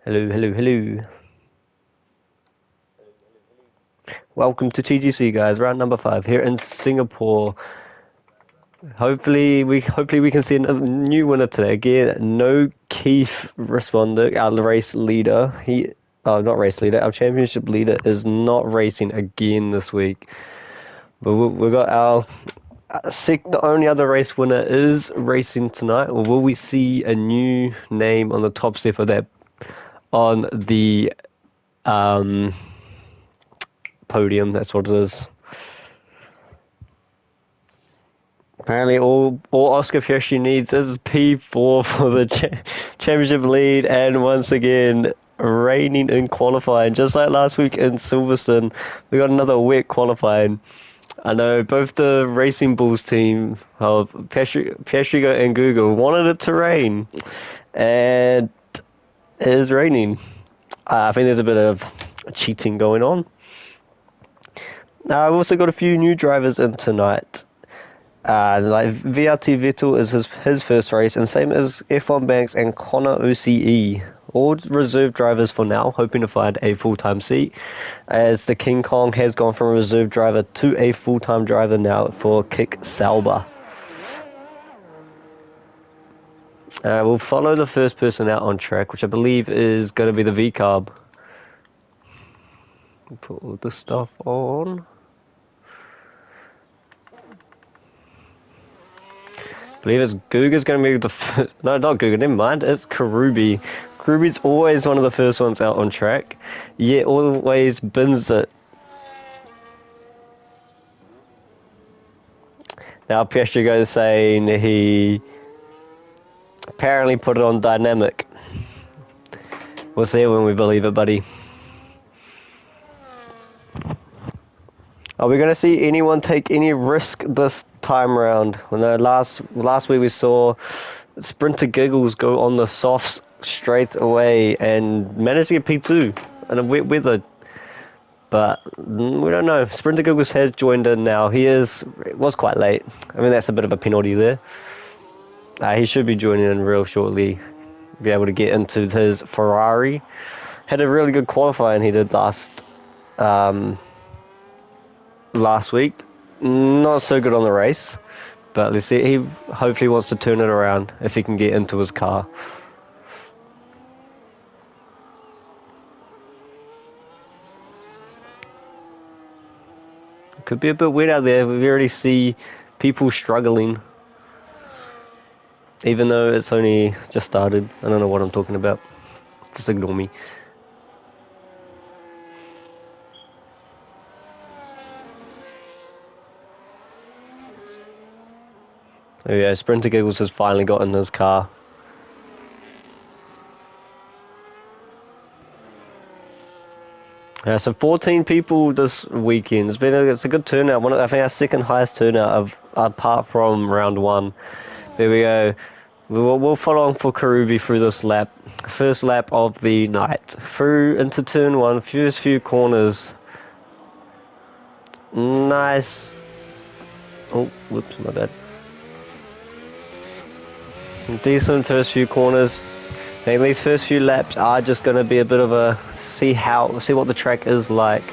Hello, hello, hello. Welcome to TGC, guys. Round number 5 here in Singapore. Hopefully we can see a new winner today. Again, no Keith responder, our race leader. Not race leader. Our championship leader is not racing again this week. But we've got our the only other race winner is racing tonight. Or will we see a new name on the top step of that on the podium? That's what it is. Apparently, all Oscar Piastri needs is P4 for the championship lead, and once again, reigning in qualifying. Just like last week in Silverstone, we got another wet qualifying. I know both the Racing Bulls team of Piastrigoat and Google wanted it to rain, and it is raining. I think there's a bit of cheating going on. Now, I've also got a few new drivers in tonight. Like VRT Vettel is his first race, and same as F1 Banks and Connor OCE. All reserve drivers for now, hoping to find a full-time seat, as the King Kong has gone from a reserve driver to a full-time driver now for Kick Sauber. We'll follow the first person out on track, which I believe is going to be the V-Carb. Put all this stuff on. I believe it's Guga's going to be the first. No, not Guga, never mind. It's Karubi. Karubi's always one of the first ones out on track, yet always bins it. Now, Piastrigoat is saying he apparently put it on dynamic. We'll see when we believe it, buddy. Are we going to see anyone take any risk this time round? Well, no, last week we saw Sprinter Giggles go on the softs straight away and managed to get P2 in a wet weather. But we don't know. Sprinter Giggles has joined in now. It was quite late. I mean, that's a bit of a penalty there. He should be joining in real shortly. Be able to get into his Ferrari. Had a really good qualifying he did last week. Not so good on the race, but let's see. He hopefully wants to turn it around if he can get into his car. It could be a bit wet out there. We already see people struggling, even though it's only just started. I don't know what I'm talking about. Just ignore me. Oh yeah, Sprinter Giggles has finally got in his car. So 14 people this weekend. It's a good turnout. I think our second highest turnout apart from round 1. There we go. We'll follow on for Karubi through this lap. First lap of the night. Through into turn 1. First few corners. Nice. Oh, whoops, my bad. Decent first few corners. I think these first few laps are just going to be a bit of a see what the track is like.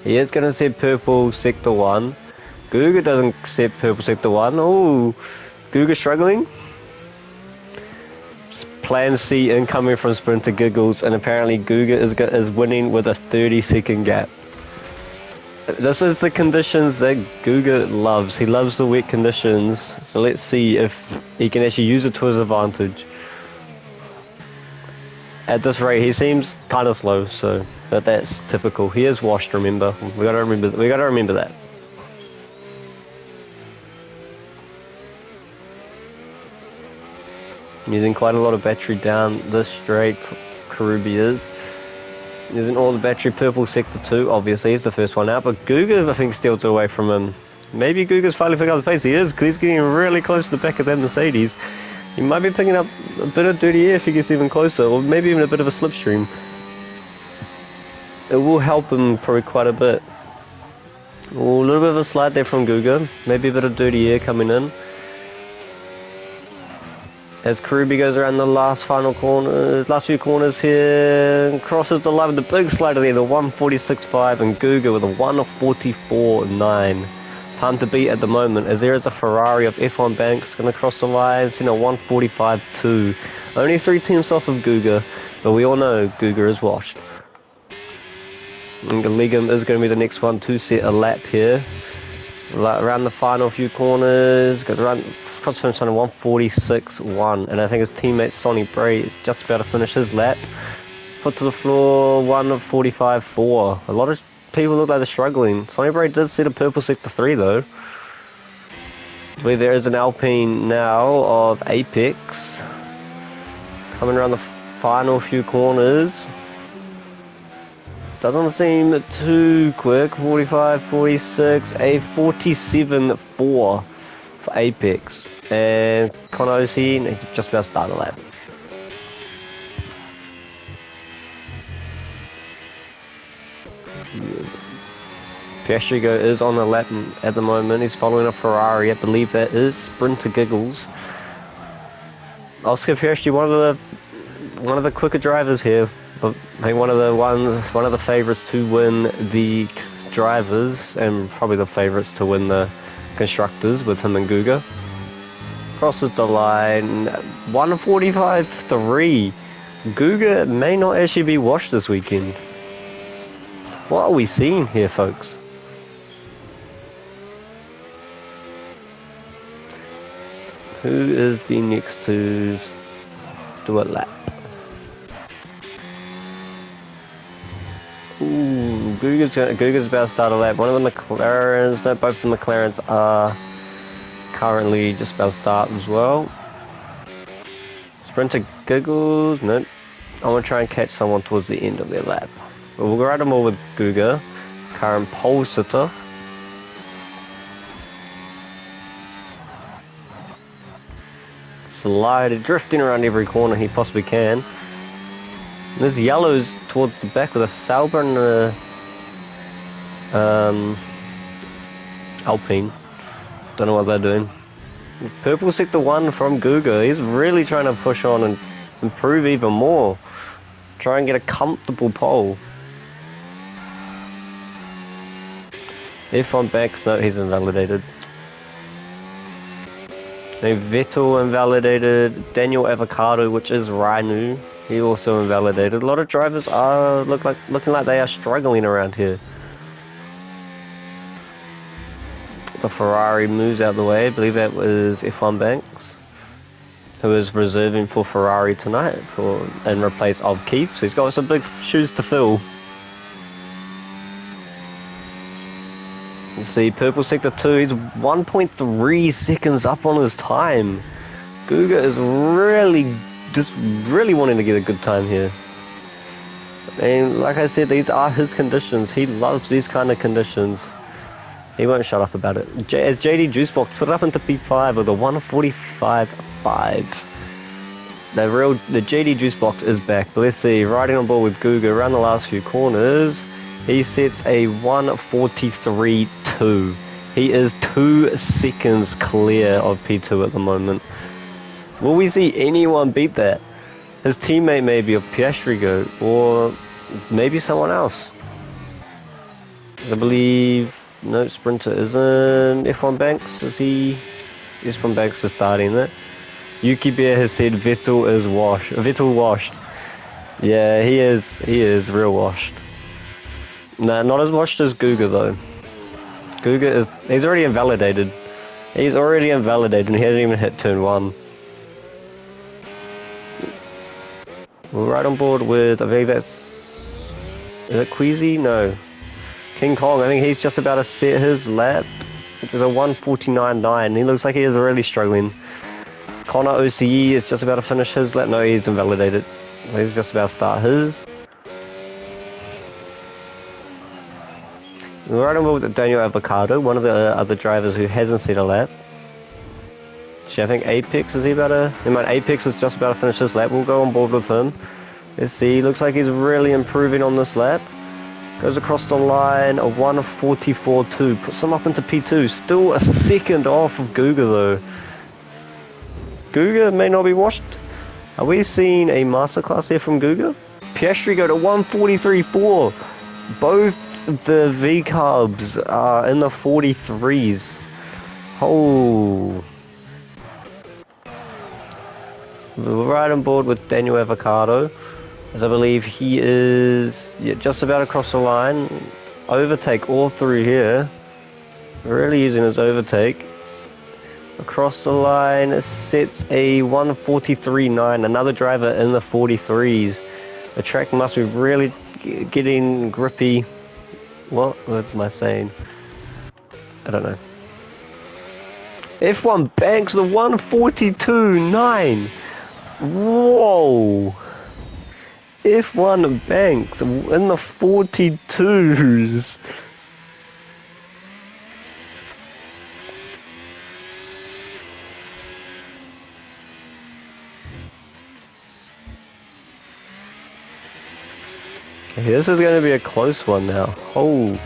He is going to set purple sector 1. Guga doesn't set purple sector 1. Oh, Guga struggling. Plan C incoming from Sprinter Giggles, and apparently Guga is winning with a 30-second gap. This is the conditions that Guga loves. He loves the wet conditions, so let's see if he can actually use it to his advantage. At this rate, he seems kind of slow, so that's typical. He is washed, remember. We gotta remember that. Using quite a lot of battery down this straight, Karubi is. Using all the battery, purple sector 2, obviously, is the first one out, but Guga, I think, steals it away from him. Maybe Guga's finally picking up the pace. He is, because he's getting really close to the back of that Mercedes. He might be picking up a bit of dirty air if he gets even closer, or maybe even a bit of a slipstream. it will help him probably quite a bit. Ooh, a little bit of a slide there from Guga. Maybe a bit of dirty air coming in. As Karubi goes around the last few corners here, crosses the line with the big slider there, the 146.5, and Guga with a 144.9. Time to beat at the moment, as there is a Ferrari of F1 Banks going to cross the line, seeing a 145.2. Only 3 tenths off of Guga, but we all know Guga is washed. And Legum is going to be the next one to set a lap here. Around the final few corners, goes around. Cross finish on a 146.1, and I think his teammate Sonny Bray is just about to finish his lap. Foot to the floor, 145.4. A lot of people look like they're struggling. Sonny Bray did set a purple sector 3 though. I believe there is an Alpine now of Apex. Coming around the final few corners. Doesn't seem too quick. 45, 46, a 47.4 for Apex. And Konosi, he's just about to start the lap. Piastrigoat is on the lap at the moment. He's following a Ferrari. I believe that is Sprinter Giggles. Oscar Piastri, one of the quicker drivers here. I think one of the favourites to win the drivers, and probably the favourites to win the constructors with him and Guga. Crosses the line, 145.3. Guga may not actually be washed this weekend. What are we seeing here, folks? Who is the next to do a lap? Ooh, Guga's about to start a lap. One of the McLarens, no, both the McLarens are currently just about to start as well. Sprinter Giggles, nope. I want to try and catch someone towards the end of their lap. But we'll go right more with Guga, current pole sitter. Sliding, drifting around every corner he possibly can. And there's yellows towards the back with a Sauber and a Alpine. Don't know what they're doing. Purple sector 1 from Guga. He's really trying to push on and improve even more. Try and get a comfortable pole. F1 Banks, no, he's invalidated. Then Vettel invalidated. Daniel Avocado, which is Rhino, he also invalidated. A lot of drivers are looking like they are struggling around here. The Ferrari moves out of the way. I believe that was F1 Banks, who is reserving for Ferrari tonight in replace of Keith. So he's got some big shoes to fill. Let's see, purple sector 2, he's 1.3 seconds up on his time. Guga is really wanting to get a good time here. And like I said, these are his conditions. He loves these kind of conditions. He won't shut up about it. As JD Juicebox put it up into P5 with a 145.5. The JD Juicebox is back. But let's see, riding on board with Guga around the last few corners. He sets a 143.2. He is 2 seconds clear of P2 at the moment. Will we see anyone beat that? His teammate maybe of Piastrigoat, or maybe someone else. I believe, no, Sprinter isn't. F1 Banks, is he? F1 Banks is starting it. Yuki Bear has said Vettel is washed. Vettel washed. Yeah, he is real washed. No, not as washed as Guga though. He's already invalidated. He's already invalidated and he hasn't even hit turn 1. We're right on board with, I think that's, is it Queasy? No. King Kong, I think he's just about to set his lap, which is a 149.9. He looks like he is really struggling. Connor OCE is just about to finish his lap. No, he's invalidated. He's just about to start his. We're right on board with Daniel Avocado, one of the other drivers who hasn't set a lap. I think Apex, Apex is just about to finish his lap. We'll go on board with him. Let's see, looks like he's really improving on this lap. Goes across the line, a 1:44.2. Puts him up into P2. Still a second off of Guga though. Guga may not be washed. Are we seeing a masterclass here from Guga? Piastrigoat to 1:43.4. Both the V-carbs are in the 43s. Oh. We're right on board with Daniel Avocado, as I believe he is just about across the line. Overtake all through here. Really using his overtake. Across the line sets a 1:43.9. Another driver in the 43s. The track must be really getting grippy. What am I saying? I don't know. F1 banks the 1:42.9. Whoa! F1 banks in the 42s. This is going to be a close one now. Oh,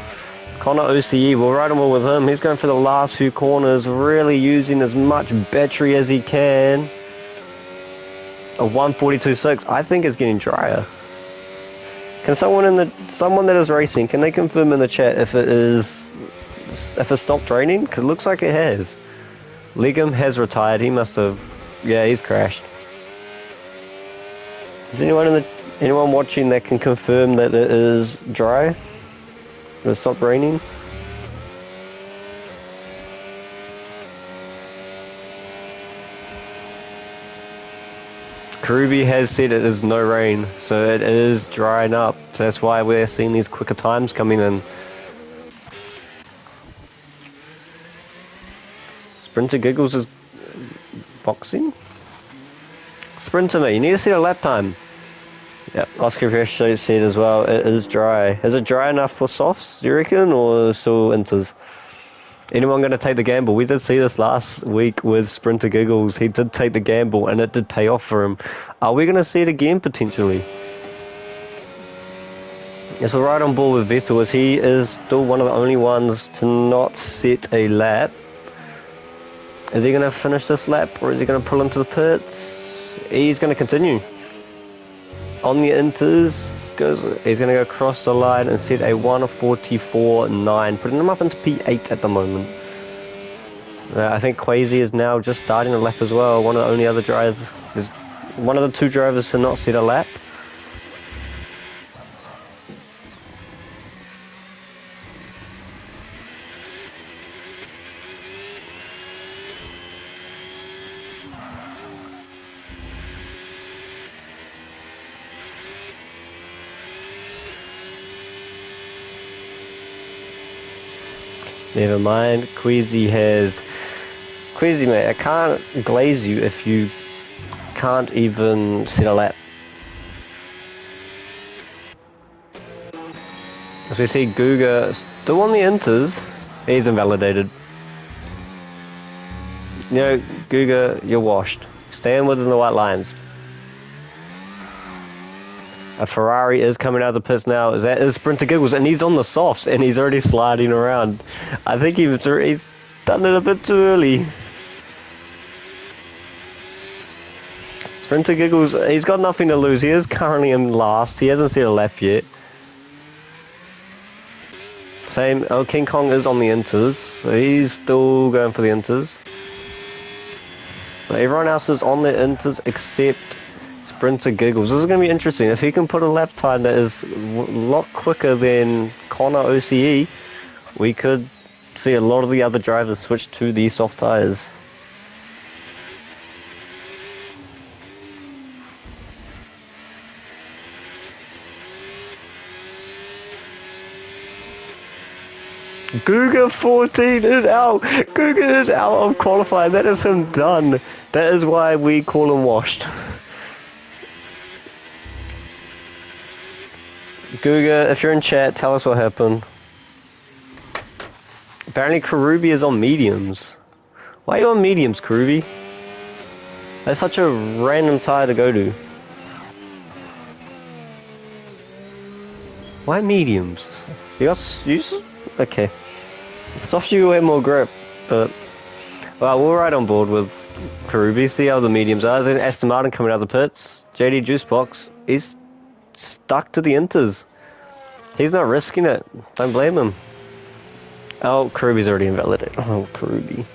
Connor OCE, we'll ride on well with him. He's going for the last few corners, really using as much battery as he can. A 1:42.6. I think it's getting drier. Can someone that is racing, can they confirm in the chat if it stopped raining? Because it looks like it has. Legum has retired. He must have. Yeah, he's crashed. Is anyone watching that can confirm that it is dry? That it stopped raining? Karubi has said it is no rain, so it is drying up. So that's why we're seeing these quicker times coming in. Sprinter Giggles is boxing? Sprinter, mate, you need to set a lap time. Yep, Oscar Fresh said as well, it is dry. Is it dry enough for softs, do you reckon, or still inters? Anyone going to take the gamble? We did see this last week with Sprinter Giggles. He did take the gamble and it did pay off for him. Are we going to see it again potentially? Yes, we're right on board with Vettel as he is still one of the only ones to not set a lap. Is he going to finish this lap or is he going to pull into the pits? He's going to continue. On the inters, he's going to go across the line and set a 1:44.9, putting him up into P8 at the moment. I think Quasi is now just starting a lap as well. One of the only other drivers, one of the two drivers to not set a lap. Never mind, Queasy mate, I can't glaze you if you can't even set a lap. As we see Guga still on the inters, he's invalidated. You know, Guga, you're washed. Stand within the white lines. A Ferrari is coming out of the pits now. That is Sprinter Giggles, and he's on the softs, and he's already sliding around. I think he's done it a bit too early. Sprinter Giggles, he's got nothing to lose. He is currently in last. He hasn't set a lap yet. Same, King Kong is on the inters, so he's still going for the inters. But everyone else is on the inters except Sprinter Giggles. This is going to be interesting. If he can put a lap time that is a lot quicker than Connor OCE, we could see a lot of the other drivers switch to the soft tyres. Guga 14 is out. Guga is out of qualifying. That is him done. That is why we call him washed. Guga, if you're in chat, tell us what happened. Apparently Karubi is on mediums. Why are you on mediums, Karubi? That's such a random tyre to go to. Why mediums? You use okay. Soft you way more grip, but well, we're right on board with Karubi. See how the mediums are. Then Aston Martin coming out of the pits. JD Juicebox, he's stuck to the inters. He's not risking it. Don't blame him. Oh, Karubi's already invalidated. Oh, Karubi.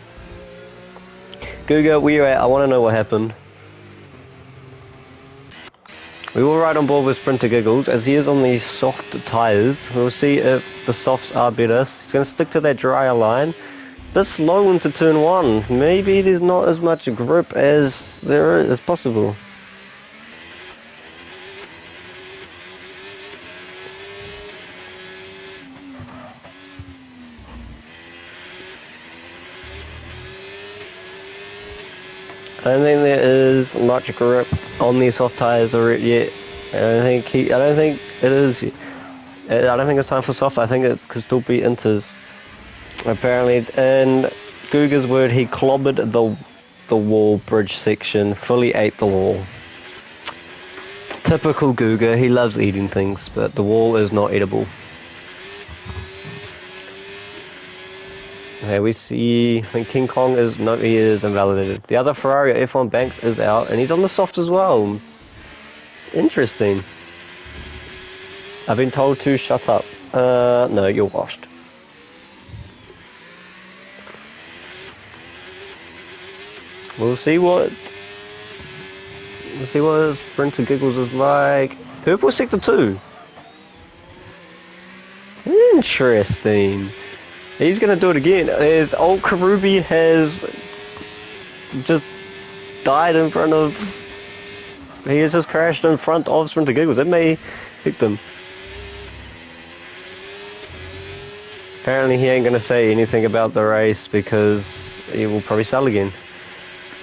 Guga, where you at? I want to know what happened. We will ride on board with Sprinter Giggles as he is on these soft tyres. We'll see if the softs are better. He's going to stick to that drier line. Bit slow into turn 1. Maybe there's not as much grip as there is possible. I don't think there is much grip on these soft tyres already yet. I don't think it is. I don't think it's time for soft. I think it could still be inters. Apparently, in Guga's word, he clobbered the wall bridge section, fully ate the wall. Typical Guga, he loves eating things, but the wall is not eatable. Okay, we see, I think King Kong is, no, he is invalidated. The other Ferrari F1 Banks is out, and he's on the softs as well. Interesting. I've been told to shut up. No, you're washed. We'll see what Sprinter Giggles is like. Purple Sector 2. Interesting. He's gonna do it again. As old Karubi has just died in front of. He has just crashed in front of Sprinter Giggles. It may hit them. Apparently, he ain't gonna say anything about the race because he will probably sell again.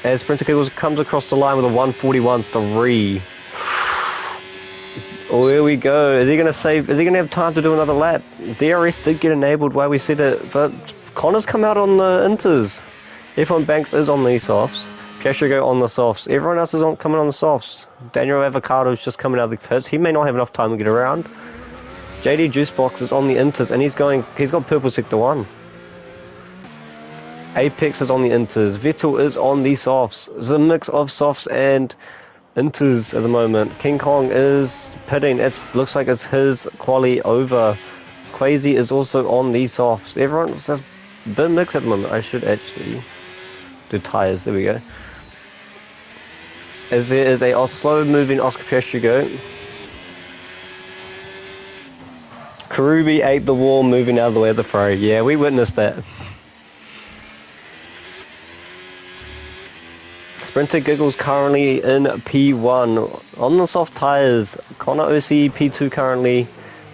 As Sprinter Giggles comes across the line with a 141.3. Oh, here we go. Is he gonna have time to do another lap? DRS did get enabled while we said it, but Connor's come out on the inters. F1 Banks is on these softs. Piastrigoat on the softs. Everyone else is coming on the softs. Daniel Avocado's just coming out of the pits. He may not have enough time to get around. JD Juicebox is on the inters, and he's got purple sector 1. Apex is on the inters. Vettel is on the softs. It's a mix of softs and inters at the moment. King Kong is pitting. It looks like it's his quali over. Quasi is also on the softs. Everyone's a bit mixed at the moment. I should actually do tyres. There we go. As there is a slow moving Oscar Piastrigoat. Karubi ate the wall moving out of the way of the Ferrari. Yeah, we witnessed that. Sprinter Giggles currently in P1 on the soft tyres. Connor OC P2 currently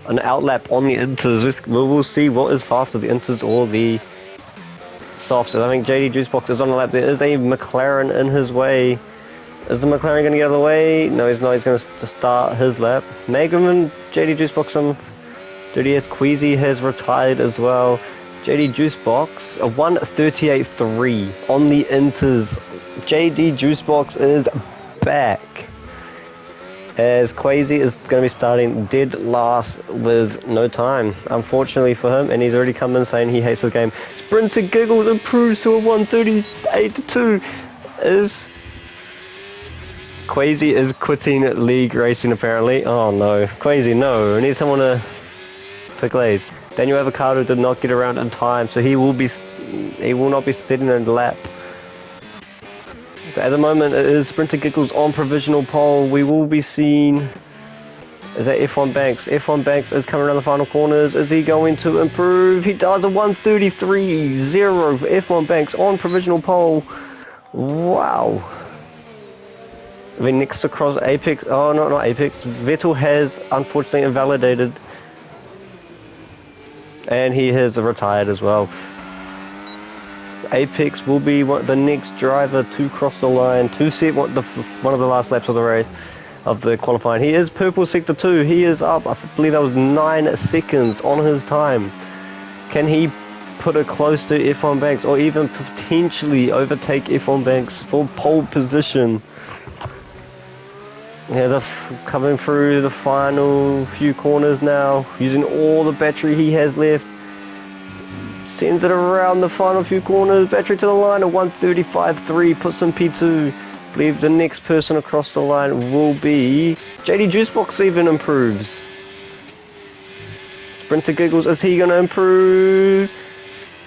an outlap on the inters. We will see what is faster, the inters or the softs. I think JD Juicebox is on the lap. There is a McLaren in his way. Is the McLaren going to get out of the way? No, he's not. He's going to start his lap. Megan and JD Juicebox on JDS. Queasy has retired as well. JD Juicebox a 138.3 on the inters. JD Juicebox is back. As Quasi is going to be starting dead last with no time, unfortunately for him, and he's already come in saying he hates the game. Sprinter Giggles improves to a 138.2. Is Quasi is quitting league racing apparently. Oh no, Quasi, no, I need someone to glaze. Daniel Avocado did not get around in time, so he will not be sitting in the lap. At the moment, it is Sprinter Giggles on provisional pole. We will be seeing. Is that F1 Banks? F1 Banks is coming around the final corners. Is he going to improve? He does a 133.0 for F1 Banks on provisional pole. Wow. Then next across Apex. Oh, no, not Apex. Vettel has unfortunately invalidated. And he has retired as well. Apex will be the next driver to cross the line to set one of the last laps of the race, of the qualifying. He is purple sector 2. He is up, I believe that was 9 seconds on his time. Can he put it close to F1 Banks or even potentially overtake F1 Banks for pole position? Yeah, they're coming through the final few corners now, using all the battery he has left. Sends it around the final few corners, battery to the line, a 1:35.3, puts in P2. Believe the next person across the line will be JD Juicebox. Even improves. Sprinter Giggles, is he going to improve?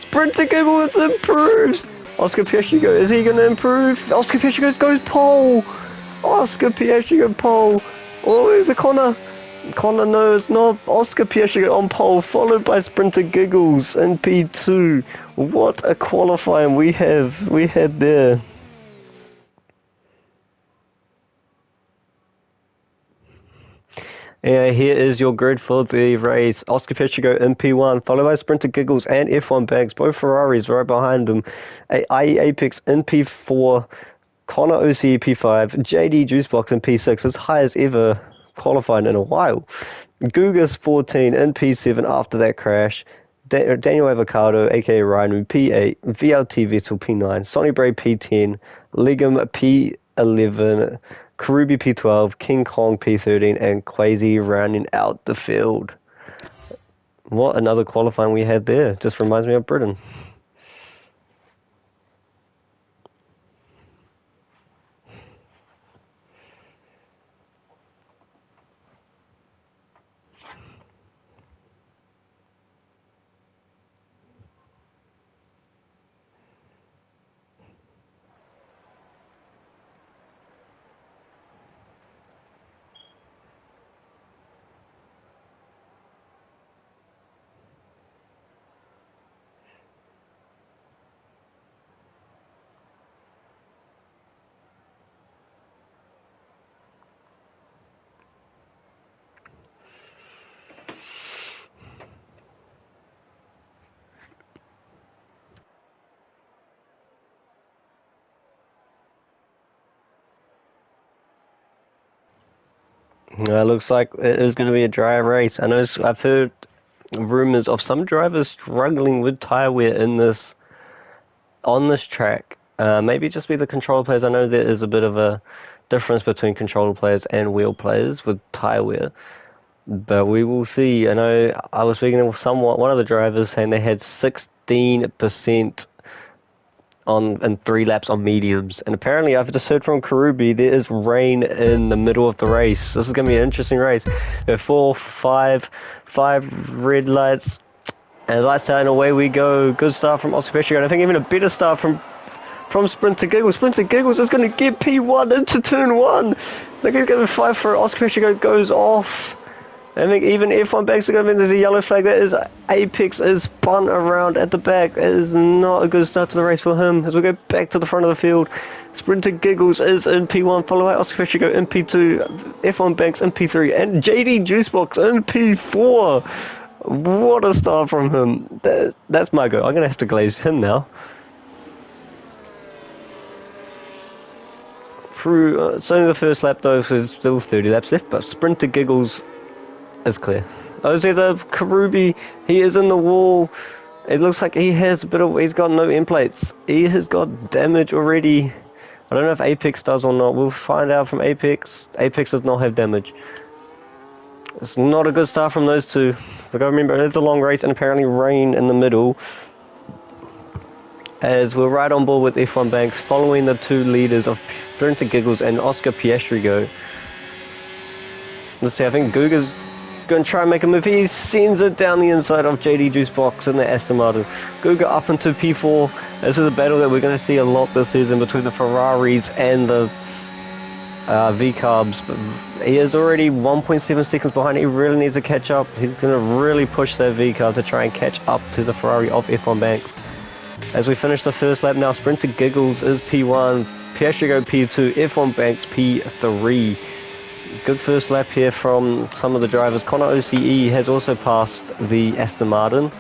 Sprinter Giggles improves! Oscar Piastrigoat, is he going to improve? Oscar Piastrigoat goes pole! Oscar Piastrigoat pole! Oh, there's a Connor! Connor, no, it's not. Oscar Piastrigoat on pole, followed by Sprinter Giggles in P2. What a qualifying we had there. Yeah, here is your grid for the race. Oscar Piastrigoat in P1, followed by Sprinter Giggles and F1 Banks, both Ferraris right behind them. IE Apex in P4, Connor OC P5, JD Juicebox in P6, as high as ever qualified in a while. Gugas 14 in P7 after that crash. Daniel Avocado, aka Rhino, P8, VLT Vettel P9, Sonny Bray P10, Legum P11, Karubi P12, King Kong P13, and Quasi rounding out the field. What another qualifying we had there. Just reminds me of Britain. Looks like it is going to be a dry race. I know I've heard rumors of some drivers struggling with tyre wear on this track. Maybe just be the controller players. I know there is a bit of a difference between controller players and wheel players with tyre wear, but we will see. I know I was speaking with one of the drivers saying they had 16% in 3 laps on mediums, and apparently I've just heard from Karubi there is rain in the middle of the race. This is going to be an interesting race. There are five red lights, and lights out and away we go. Good start from Oscar Piastrigoat. I think even a better start from Sprinter Giggles. Sprinter Giggles is going to get P1 into turn 1. I think he's going to fight for it. Oscar Piastrigoat goes off. I think even F1 Banks are going to be, there's a yellow flag. That is Apex is spun around at the back. It is not a good start to the race for him. As we go back to the front of the field, Sprinter Giggles is in P1, followed by Oscar Piastrigoat in P2, F1 Banks in P3, and JD Juicebox in P4. What a start from him. That's my go. I'm going to have to glaze him now. Through, it's only the first lap though, so there's still 30 laps left, but Sprinter Giggles is clear. Jose the Karubi, he is in the wall. It looks like he has he's got no end plates. He has got damage already. I don't know if Apex does or not. We'll find out from Apex. Apex does not have damage. It's not a good start from those two. We've got to remember it's a long race and apparently rain in the middle. As we're right on board with F1 Banks, following the two leaders of Sprinter Giggles and Oscar Piastrigoat. Let's see, I think Guga's going to try and make a move. He sends it down the inside of JD Juicebox in the Aston Martin. Guga up into P4. This is a battle that we're going to see a lot this season between the Ferraris and the V-Carbs. He is already 1.7 seconds behind. He really needs to catch up. He's going to really push that V-Carb to try and catch up to the Ferrari of F1 Banks. As we finish the first lap now, Sprinter Giggles is P1, Piastrigoat P2, F1 Banks P3. Good first lap here from some of the drivers. Connor OCE has also passed the Aston Martin.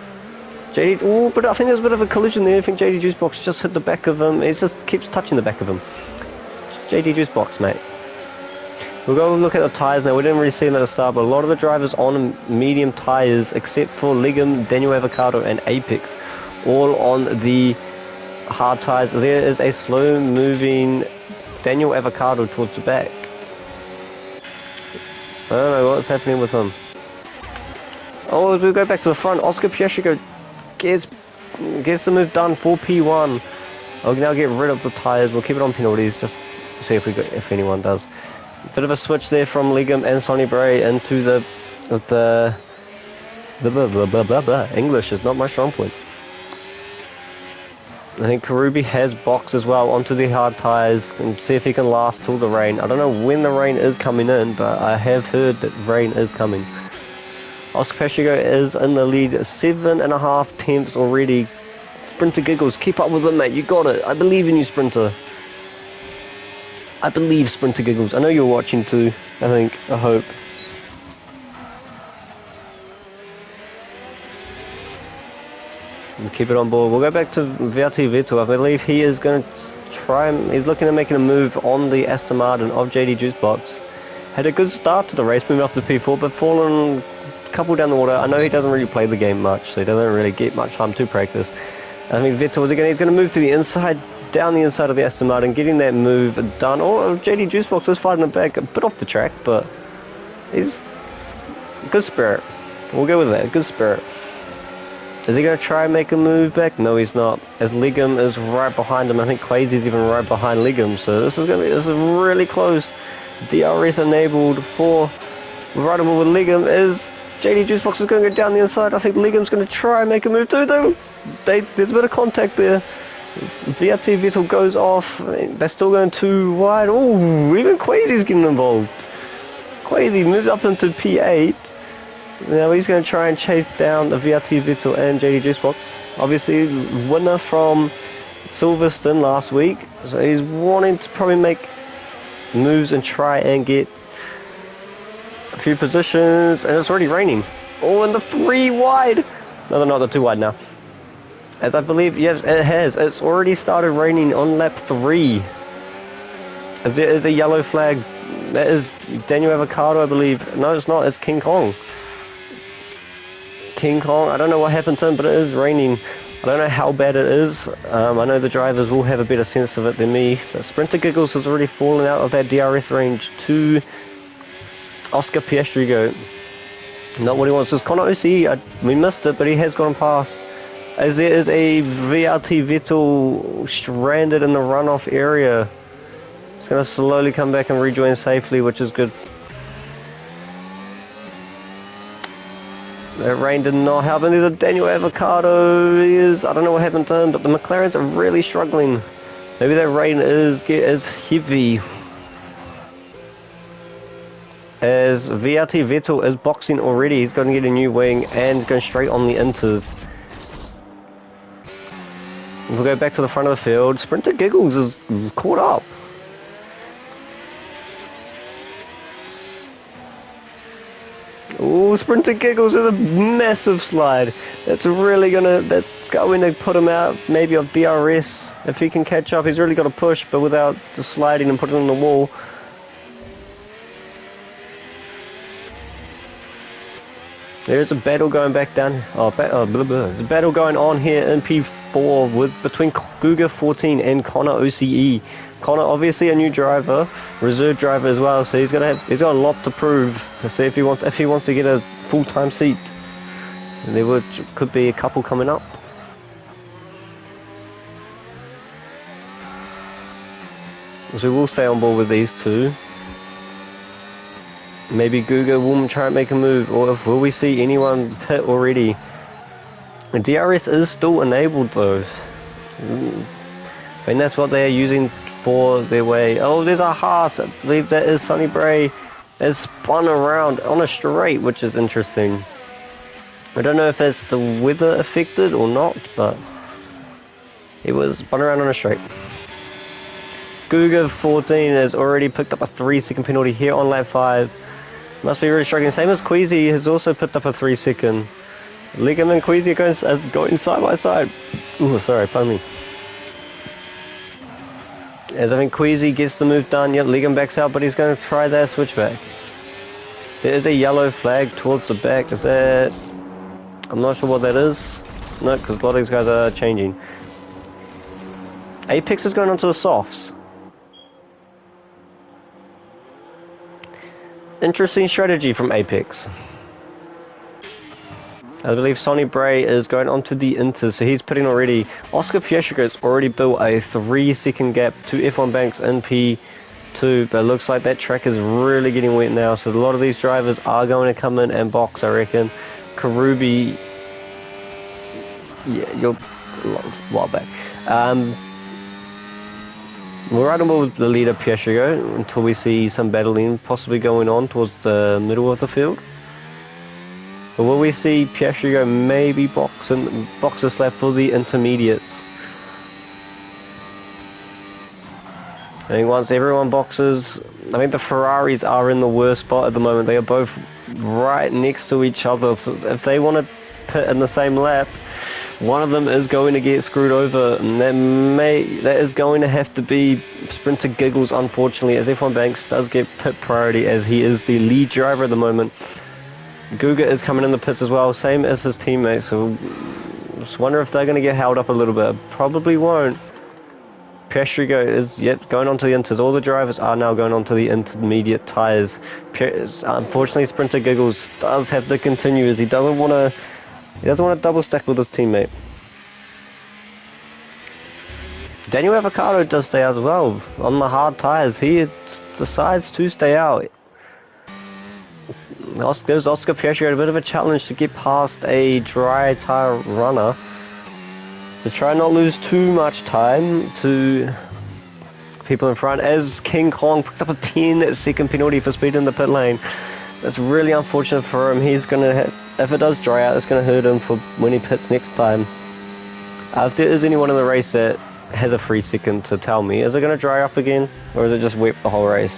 JD, but I think there's a bit of a collision there. I think JD Juicebox just hit the back of him. It just keeps touching the back of him. JD Juicebox, mate. We'll go look at the tyres now. We didn't really see them at the start, but a lot of the drivers on medium tyres, except for Legum, Daniel Avocado, and Apex, all on the hard tyres. There is a slow-moving Daniel Avocado towards the back. don't know what's happening with him. Oh, as we go back to the front, Oscar Piastrigoat gets the move done for P1. I'll now get rid of the tyres. We'll keep it on penalties, just to see if anyone does. Bit of a switch there from Legum and Sonny Bray into the English is not my strong point. I think Karubi has box as well onto the hard tyres and see if he can last till the rain. I don't know when the rain is coming in, but I have heard that rain is coming. Oscar Piastrigoat is in the lead, 7.5 tenths already. Sprinter Giggles, keep up with him, mate. You got it. I believe in you, Sprinter. I believe, Sprinter Giggles. I know you're watching too. I hope. And keep it on board. We'll go back to VRT Vettel. I believe he is going to try. He's looking at making a move on the Aston Martin of JD Juicebox. Had a good start to the race, moving off the P4, but fallen a couple down the water. I know he doesn't really play the game much, so he doesn't really get much time to practice. I think Vettel he's going to move to the inside, down the inside of the Aston Martin, getting that move done. Oh, JD Juicebox is fighting it back, a bit off the track, but he's good spirit. We'll go with that, good spirit. Is he going to try and make a move back? No, he's not. As Legum is right behind him. I think Quasi's even right behind Legum, so this is really close. DRS enabled for Rideable with Legum as JD Juicebox is going to go down the inside. I think Legum's going to try and make a move too, though. There's a bit of contact there. VRT Vettel goes off. They're still going too wide. Oh, even Quasi's getting involved. Quasi moved up into P8. Now he's going to try and chase down the VRT Vettel and JD Juicebox. Obviously, winner from Silverstone last week. So he's wanting to probably make moves and try and get a few positions. And it's already raining. Oh, and the 3 wide. No, they're not. They're 2 wide now. As I believe, yes, it has. It's already started raining on lap 3. As there is a yellow flag. That is Daniel Avocado, I believe. No, it's not. It's King Kong. King Kong, I don't know what happened to him, but it is raining. I don't know how bad it is. I know the drivers will have a better sense of it than me. But Sprinter Giggles has already fallen out of that DRS range to Oscar Piastrigoat. Not what he wants. It's Connor OCE. We missed it, but he has gone past. As there is a VRT Vettel stranded in the runoff area. It's going to slowly come back and rejoin safely, which is good. That rain did not help, and there's a Daniel Avocado. I don't know what happened to him, but the McLarens are really struggling. Maybe that rain is heavy. As VRT Vettel is boxing already, he's going to get a new wing and going straight on the inters. We'll go back to the front of the field. Sprinter Giggles is caught up. Oh, Sprinter Giggles is a massive slide. That's going to put him out maybe of DRS. If he can catch up, he's really got to push, but without the sliding and putting it on the wall. There's a battle going back down. There's a battle going on here in P4 between Guga 14 and Connor OCE. Connor, obviously a new driver, reserve driver as well, so he's got a lot to prove to see if he wants to get a full-time seat. And there could be a couple coming up. So we'll stay on board with these two. Maybe Guga will try and make a move, or will we see anyone pit already? The DRS is still enabled though. And that's what they are using for their way. Oh, there's a Haas. I believe that is Sonny Bray. Has spun around on a straight, which is interesting. I don't know if that's the weather affected or not, but he was spun around on a straight. Guga 14 has already picked up a 3-second penalty here on lap 5. Must be really struggling. Same as Queasy has also picked up a 3-second. Legum and Queasy are going side by side. Ooh, sorry, pardon me. As I think Queasy gets the move done, yet Legum backs out, but he's going to try that switchback. There is a yellow flag towards the back. Is that... I'm not sure what that is. No, because a lot of these guys are changing. Apex is going onto the softs. Interesting strategy from Apex. I believe Sonny Bray is going onto the Inter, so he's putting already. Oscar Piastrigoat's already built a 3-second gap to F1 Banks in P2, but it looks like that track is really getting wet now, so a lot of these drivers are going to come in and box, I reckon. Karubi, yeah, you're a while back. We're right on board with the leader Piastrigoat until we see some battling possibly going on towards the middle of the field. But will we see Piastrigoat maybe box a slap for the intermediates? I think once everyone boxes, I think the Ferraris are in the worst spot at the moment. They are both right next to each other. So if they want to pit in the same lap, one of them is going to get screwed over, and that is going to have to be Sprinter Giggles, unfortunately, as F1 Banks does get pit priority as he is the lead driver at the moment. Guga is coming in the pits as well, same as his teammates, so just wonder if they're going to get held up a little bit. Probably won't. Piastrigoat is yet going on to the inters. All the drivers are now going on to the intermediate tyres. Unfortunately, Sprinter Giggles does have to continue as he doesn't want to double stack with his teammate. Daniel Avocado does stay out as well on the hard tyres. He decides to stay out. Gives Oscar Piastrigoat a bit of a challenge to get past a dry tyre runner. To try not lose too much time to people in front, as King Kong picks up a 10-second penalty for speed in the pit lane. That's really unfortunate for him. He's going to if it does dry out, it's going to hurt him for when he pits next time. If there is anyone in the race that has a free second to tell me, is it going to dry up again, or is it just wet the whole race?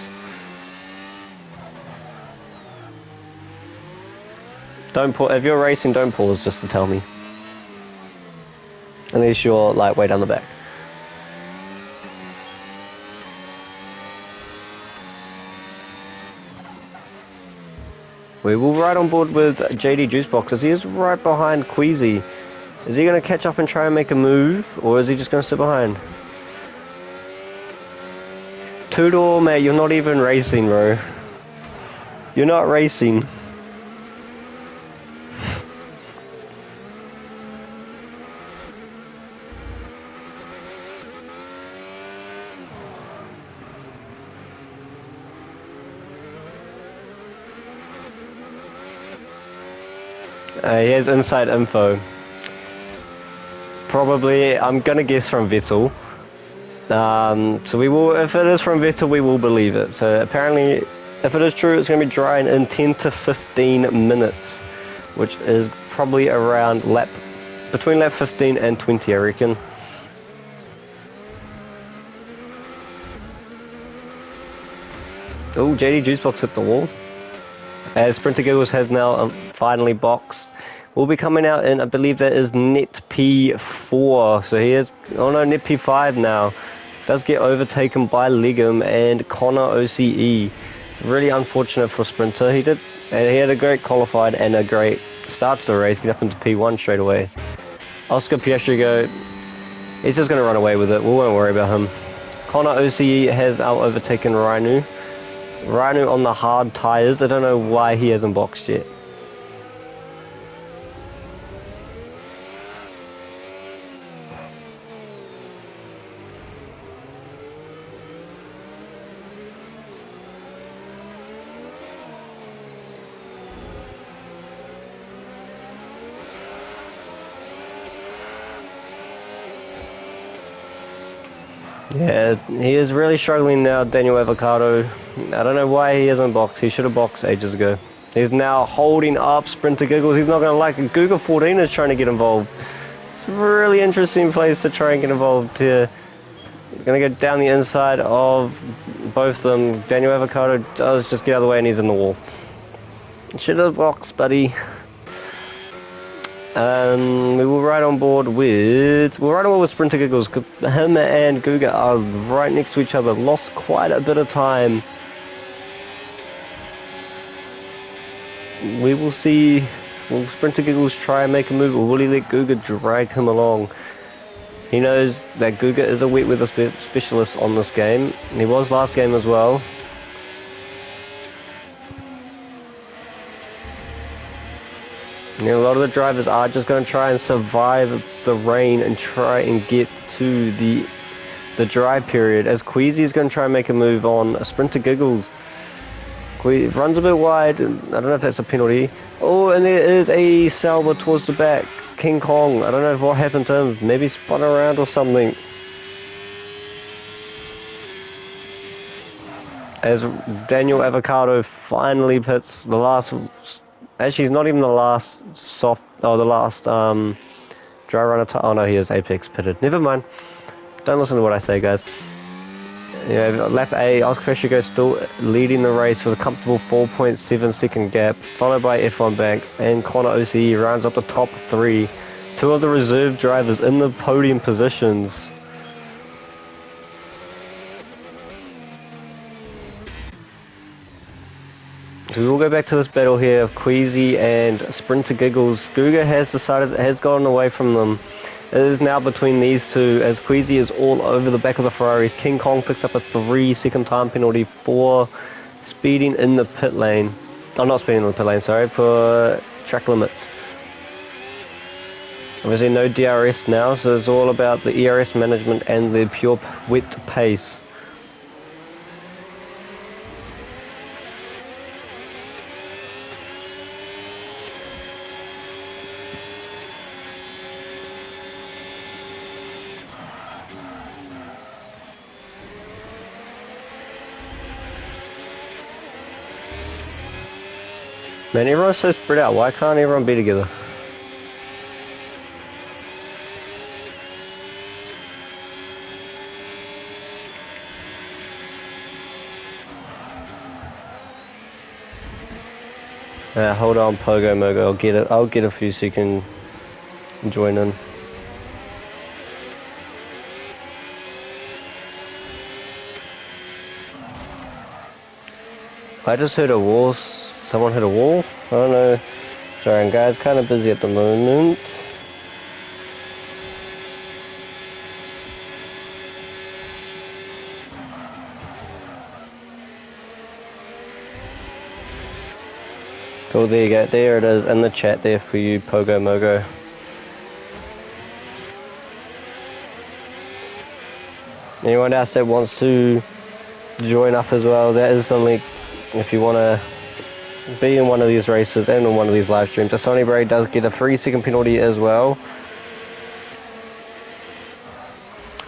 If you're racing, don't pause just to tell me. Unless you're like way down the back. We will ride on board with JD Juicebox as he is right behind Queasy. Is he going to catch up and try and make a move, or is he just going to sit behind? Two-door, mate, you're not even racing, bro. You're not racing. He has inside info. Probably, I'm gonna guess from Vettel. So we will, if it is from Vettel, we will believe it. So apparently, if it is true, it's gonna be drying in 10 to 15 minutes, which is probably around between lap 15 and 20, I reckon. Oh, JD Juicebox hit the wall. As Sprinter Giggles has now finally boxed. Will be coming out in, I believe that is net P4. So he is, oh no, net P5 now. Does get overtaken by Legum and Connor OCE. Really unfortunate for Sprinter. He had a great qualified and a great start to the race. Get up into P1 straight away. Oscar Piastrigoat, he's just going to run away with it. We won't worry about him. Connor OCE has overtaken Rainu. Rainu on the hard tyres. I don't know why he hasn't boxed yet. Yeah, he is really struggling now, Daniel Avocado. I don't know why he hasn't boxed. He should have boxed ages ago. He's now holding up Sprinter Giggles. He's not going to like it. Google 14 is trying to get involved. It's a really interesting place to try and get involved here. Going to go down the inside of both of them. Daniel Avocado does just get out of the way and he's in the wall. Should have boxed, buddy. We will ride on board with Sprinter Giggles. Him and Guga are right next to each other. Lost quite a bit of time. We will see. Will Sprinter Giggles try and make a move, or will he let Guga drag him along? He knows that Guga is a wet weather specialist on this game. He was last game as well. You know, a lot of the drivers are just going to try and survive the rain and try and get to the dry period, as Queasy is going to try and make a move on Sprinter Giggles. Runs a bit wide, and I don't know if that's a penalty. Oh, and there is a salver towards the back. King Kong, I don't know what happened to him. Maybe spun around or something. As Daniel Avocado finally pits the last... Actually, he's not even the last soft... Oh, the last dry runner... Oh, no, he is Apex pitted. Never mind. Don't listen to what I say, guys. Yeah, lap A, Oscar Piastrigoat still leading the race with a comfortable 4.7 second gap, followed by F1 Banks, and Connor OCE rounds up the top 3. 2 of the reserve drivers in the podium positions. So we will go back to this battle here of Queasy and Sprinter Giggles. Guga has gone away from them. It is now between these two, as Queasy is all over the back of the Ferraris. King Kong picks up a 3-second time penalty for speeding in the pit lane. Oh, not speeding in the pit lane, sorry, for track limits. Obviously no DRS now, so it's all about the ERS management and the pure wet pace. Man, everyone's so spread out. Why can't everyone be together? Hold on, Pogo Mogo. I'll get it. I'll get a few so you can join in. I just heard a wall. Someone hit a wall. I don't know. Sorry, guys. Kind of busy at the moment. Cool, there you go. There it is in the chat there for you, Pogo Mogo. Anyone else that wants to join up as well, that is the link if you want to be in one of these races and in one of these live streams. The Sonny Bray does get a 3-second penalty as well.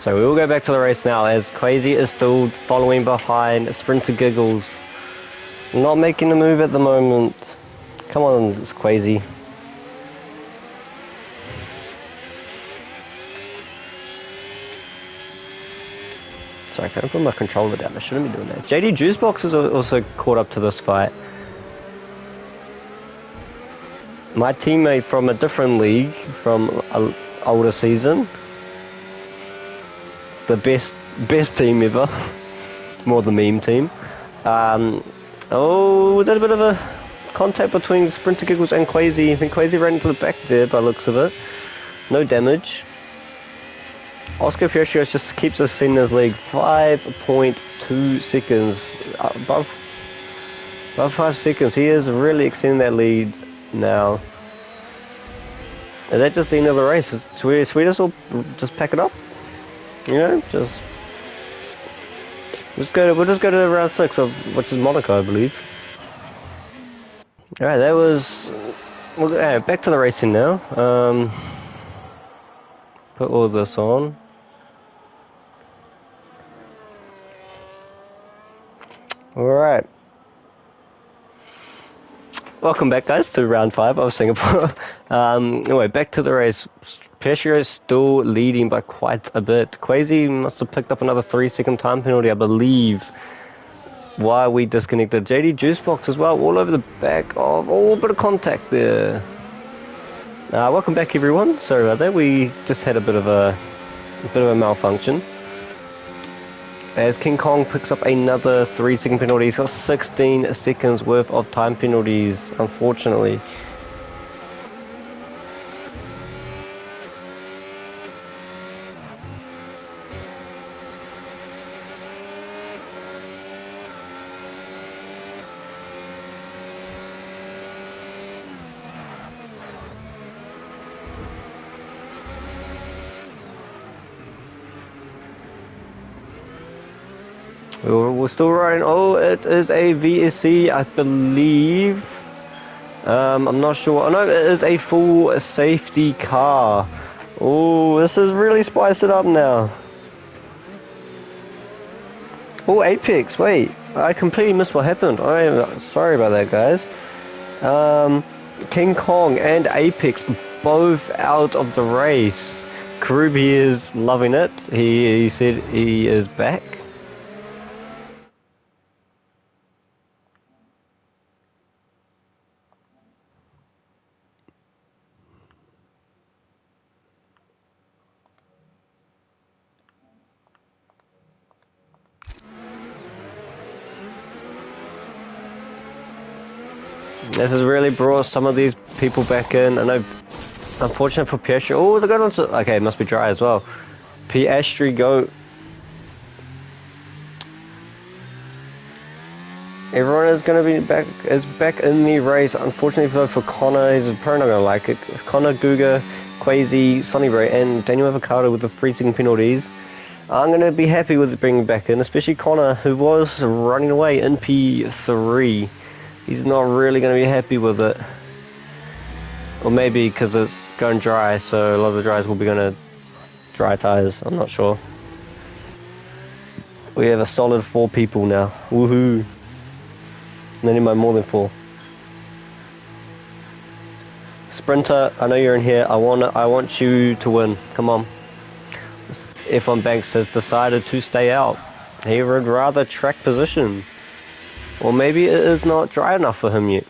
So we will go back to the race now, as Queasy is still following behind Sprinter Giggles. Not making a move at the moment. Come on, it's Queasy. Sorry, can I put my controller down? I shouldn't be doing that. JD Juicebox is also caught up to this fight. My teammate from a different league, from an older season. The best team ever. More the meme team. Oh, there's a bit of a contact between Sprinter Giggles and Queasy. I think Queasy ran into the back there by the looks of it. No damage. Oscar Piastrigoat just keeps us in his league. 5.2 seconds. Above 5 seconds. He is really extending that lead now. Is that just the end of the race? Should we just pack it up? You know, we'll just go to round 6 of which is Monaco, I believe. Alright, that was back to the racing now. Put all this on. Alright. Welcome back, guys, to round 5 of Singapore. Anyway, back to the race. Piastrigoat is still leading by quite a bit. Queasy must have picked up another 3-second time penalty, I believe. Why we disconnected. JD Juicebox as well, all over the back of all bit of contact there. Welcome back, everyone. Sorry about that. We just had a bit of a malfunction. As King Kong picks up another 3-second penalty. He's got 16 seconds worth of time penalties, unfortunately. We're still riding. Oh, it is a VSC, I believe. I'm not sure. Oh no, it is a full safety car. Oh, this is really spiced it up now. Oh, Apex, wait. I completely missed what happened. I'm sorry about that, guys. King Kong and Apex both out of the race. Karubi is loving it. He said he is back. This has really brought some of these people back in. I know, unfortunate for Piastri. Oh, they're going on to... Okay, it must be dry as well. Piastrigoat. Everyone is going to be back in the race. Unfortunately for Connor, he's probably not going to like it. Connor, Guga, Quasi, Sonny Bray, and Daniel Avocado with the freezing penalties. I'm going to be happy with it bringing back in, especially Connor, who was running away in P3. He's not really going to be happy with it. Or maybe because it's going dry, so a lot of the dryers will be going to dry tyres. I'm not sure. We have a solid 4 people now. Woohoo! And then more than 4. Sprinter, I know you're in here. I want you to win. Come on. F1 Banks has decided to stay out. He would rather track position. Or maybe it is not dry enough for him yet.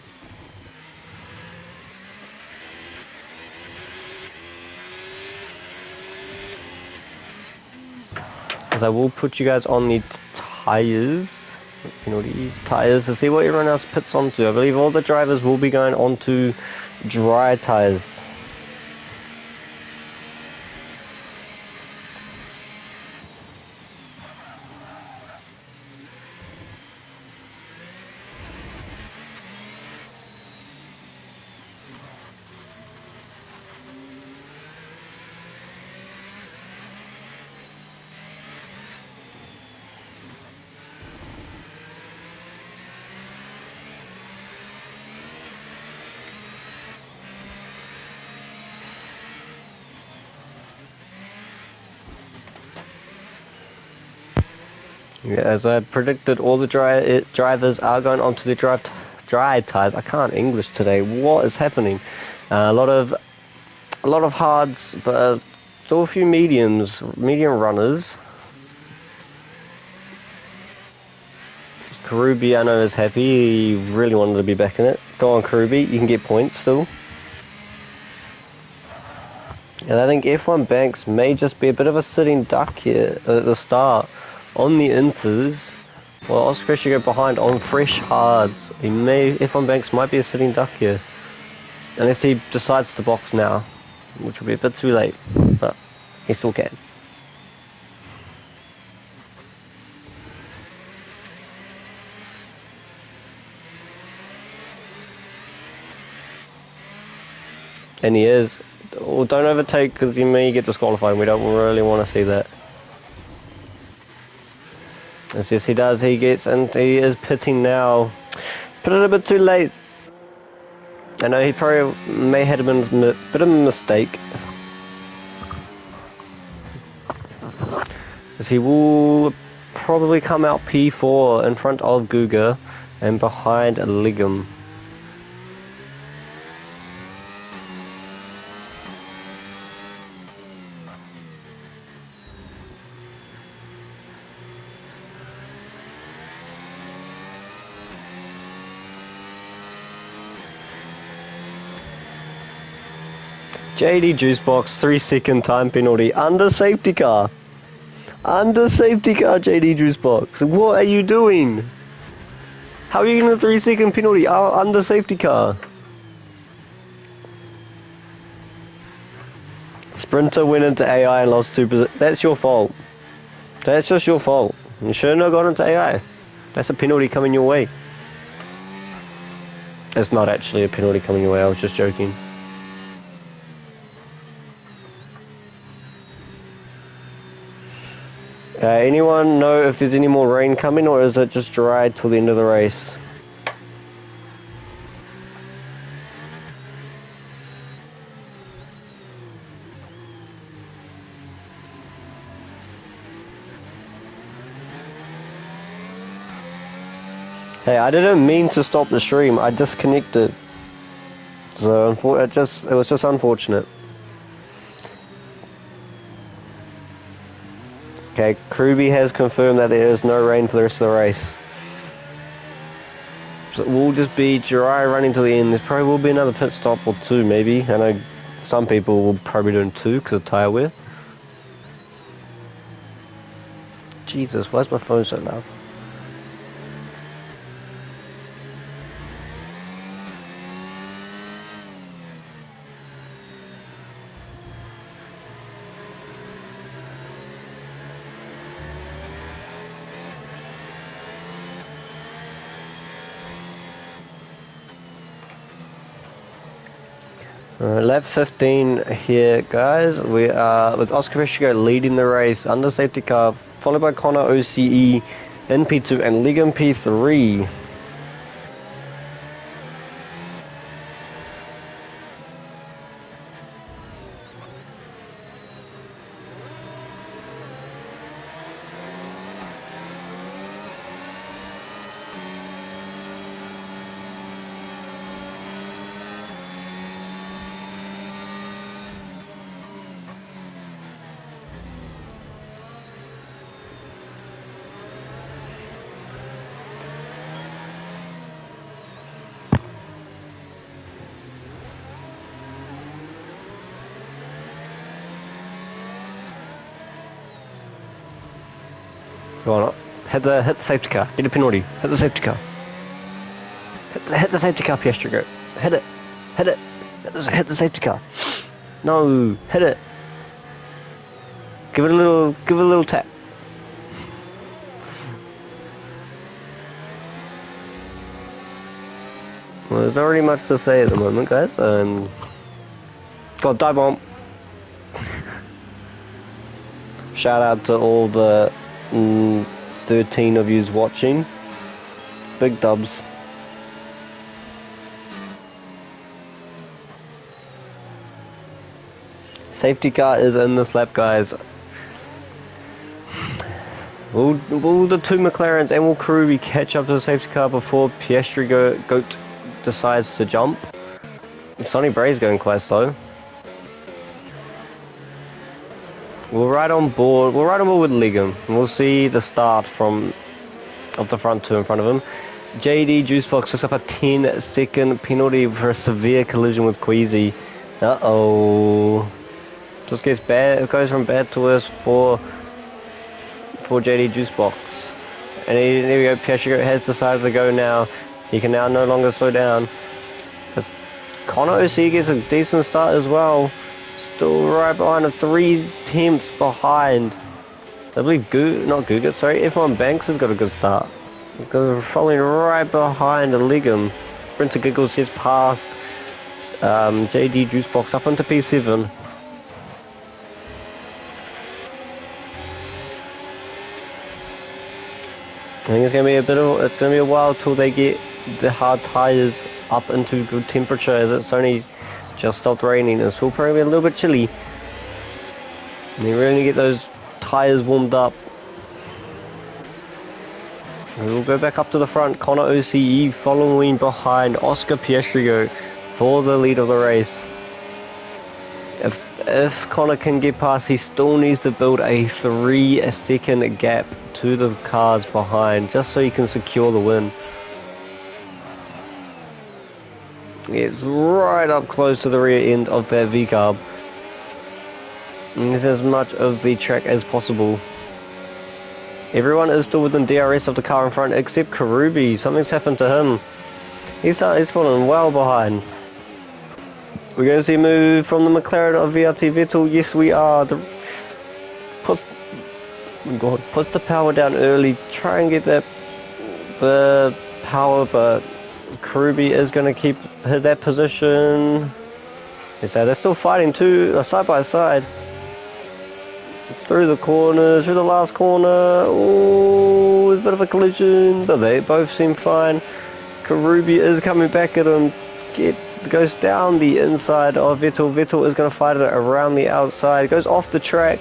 As I will put you guys on the tyres. Penalties, tyres, to see what everyone else pits onto. I believe all the drivers will be going onto dry tyres. Yeah, as I predicted, all the drivers are going onto the dry tyres. I can't English today. What is happening? A lot of hards, but still a few medium runners. Karubi, I know, is happy. He really wanted to be back in it. Go on, Karubi. You can get points still. And I think F1 Banks may just be a bit of a sitting duck here at the start. On the inters, well, Oscar should go behind on fresh hards. F1 Banks might be a sitting duck here. Unless he decides to box now, which will be a bit too late, but he still can. And he is. Well, don't overtake because you may get disqualified. We don't really want to see that. Yes, he does. He gets, and he is pitting now. But a little bit too late. I know he probably may have been a bit of a mistake. As he will probably come out P4 in front of Guga and behind Ligum. JD Juicebox, 3-second time penalty under safety car. Under safety car, JD Juicebox. What are you doing? How are you getting a 3-second penalty under safety car? Sprinter went into AI and lost 2%. That's your fault. That's just your fault. You shouldn't have gone into AI. That's a penalty coming your way. It's not actually a penalty coming your way, I was just joking. Anyone know if there's any more rain coming, or is it just dry till the end of the race? Hey, I didn't mean to stop the stream. I disconnected. So it was just unfortunate. Okay, Kruby has confirmed that there is no rain for the rest of the race. So it will just be dry running to the end. There probably will be another pit stop or two, maybe. I know some people will probably do two because of tyre wear. Jesus, why is my phone so loud? Lap 15 here, guys. We are with Oscar Piastrigoat leading the race under safety car, followed by Connor OCE in P2 and Ligon P3. Go on, hit the safety car. Get a penalty. Hit the safety car. Hit the safety car, Piastrigoat. Hit it. Hit it. Hit the safety car. No, hit it. Give it a little tap. Well, there's not really much to say at the moment, guys. Got dive bomb. Shout out to all the 13 of yous watching. Big dubs. Safety car is in this lap, guys. Will the two McLarens and will Kruby catch up to the safety car before Piastrigoat decides to jump? Sonny Bray's going quite slow. We're right on board. We're right on board with Ligon. We'll see the start of the front two in front of him. JD Juicebox picks up a 10-second penalty for a severe collision with Queasy. Uh-oh. Just gets bad. It goes from bad to worse for JD Juicebox. And there we go. Piastrigoat has decided to go now. He can now no longer slow down. Connor OC gets a decent start as well. Still right behind him, 3/10 behind. I believe F1 Banks has got a good start. Because following right behind the Ligon. Sprinter Giggles has passed JD Juicebox up into P7. I think it's gonna be a while till they get the hard tires up into good temperature, as it's only just stopped raining. It's still probably a little bit chilly. And you really get those tires warmed up. We'll go back up to the front. Connor OCE following behind Oscar Piastrigoat for the lead of the race. If Connor can get past, he still needs to build a 3-second gap to the cars behind, just so he can secure the win. It's right up close to the rear end of that V-carb. And there's as much of the track as possible. Everyone is still within DRS of the car in front except Karubi. Something's happened to him. He's fallen well behind. We're going to see a move from the McLaren of VRT Vettel. Yes, we are. Puts the power down early. Try and get the power, but Karubi is going to keep that position. So they're still fighting side by side. Through the corner, through the last corner. Oh, there's a bit of a collision, but they both seem fine. Karubi is coming back at him. Goes down the inside of Vettel. Vettel is going to fight it around the outside. Goes off the track.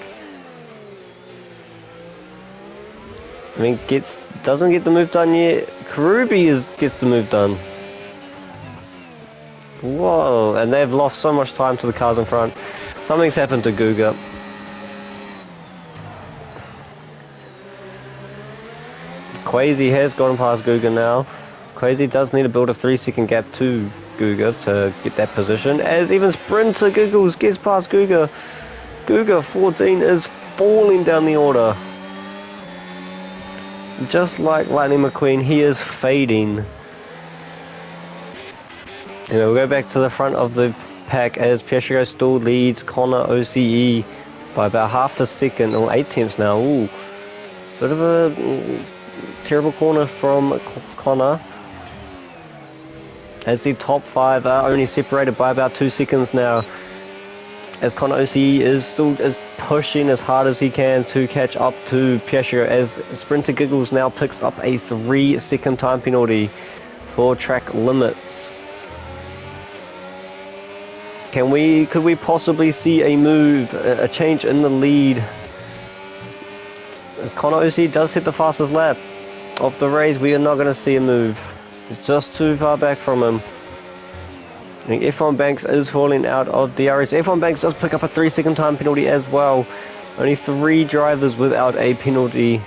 I mean, doesn't get the move done yet. Karubi gets the move done. Whoa, and they've lost so much time to the cars in front. Something's happened to Guga. Quasi has gone past Guga now. Quasi does need to build a 3-second gap to Guga to get that position, as even Sprinter Giggles gets past Guga. Guga 14 is falling down the order. Just like Lightning McQueen, he is fading. We'll go back to the front of the pack as piastrigoat still leads Connor OCE by about half a second, or 8 tenths now. Ooh, bit of a terrible corner from Connor. As the top 5 are only separated by about 2 seconds now. As Connor OCE is pushing as hard as he can to catch up to piastrigoat, as Sprinter Giggles now picks up a 3-second time penalty for track limits. Could we possibly see a move, a change in the lead? As Connor OCE does hit the fastest lap of the race, we are not going to see a move. It's just too far back from him. I think F1 Banks is falling out of DRS. F1 Banks does pick up a 3-second time penalty as well. Only 3 drivers without a penalty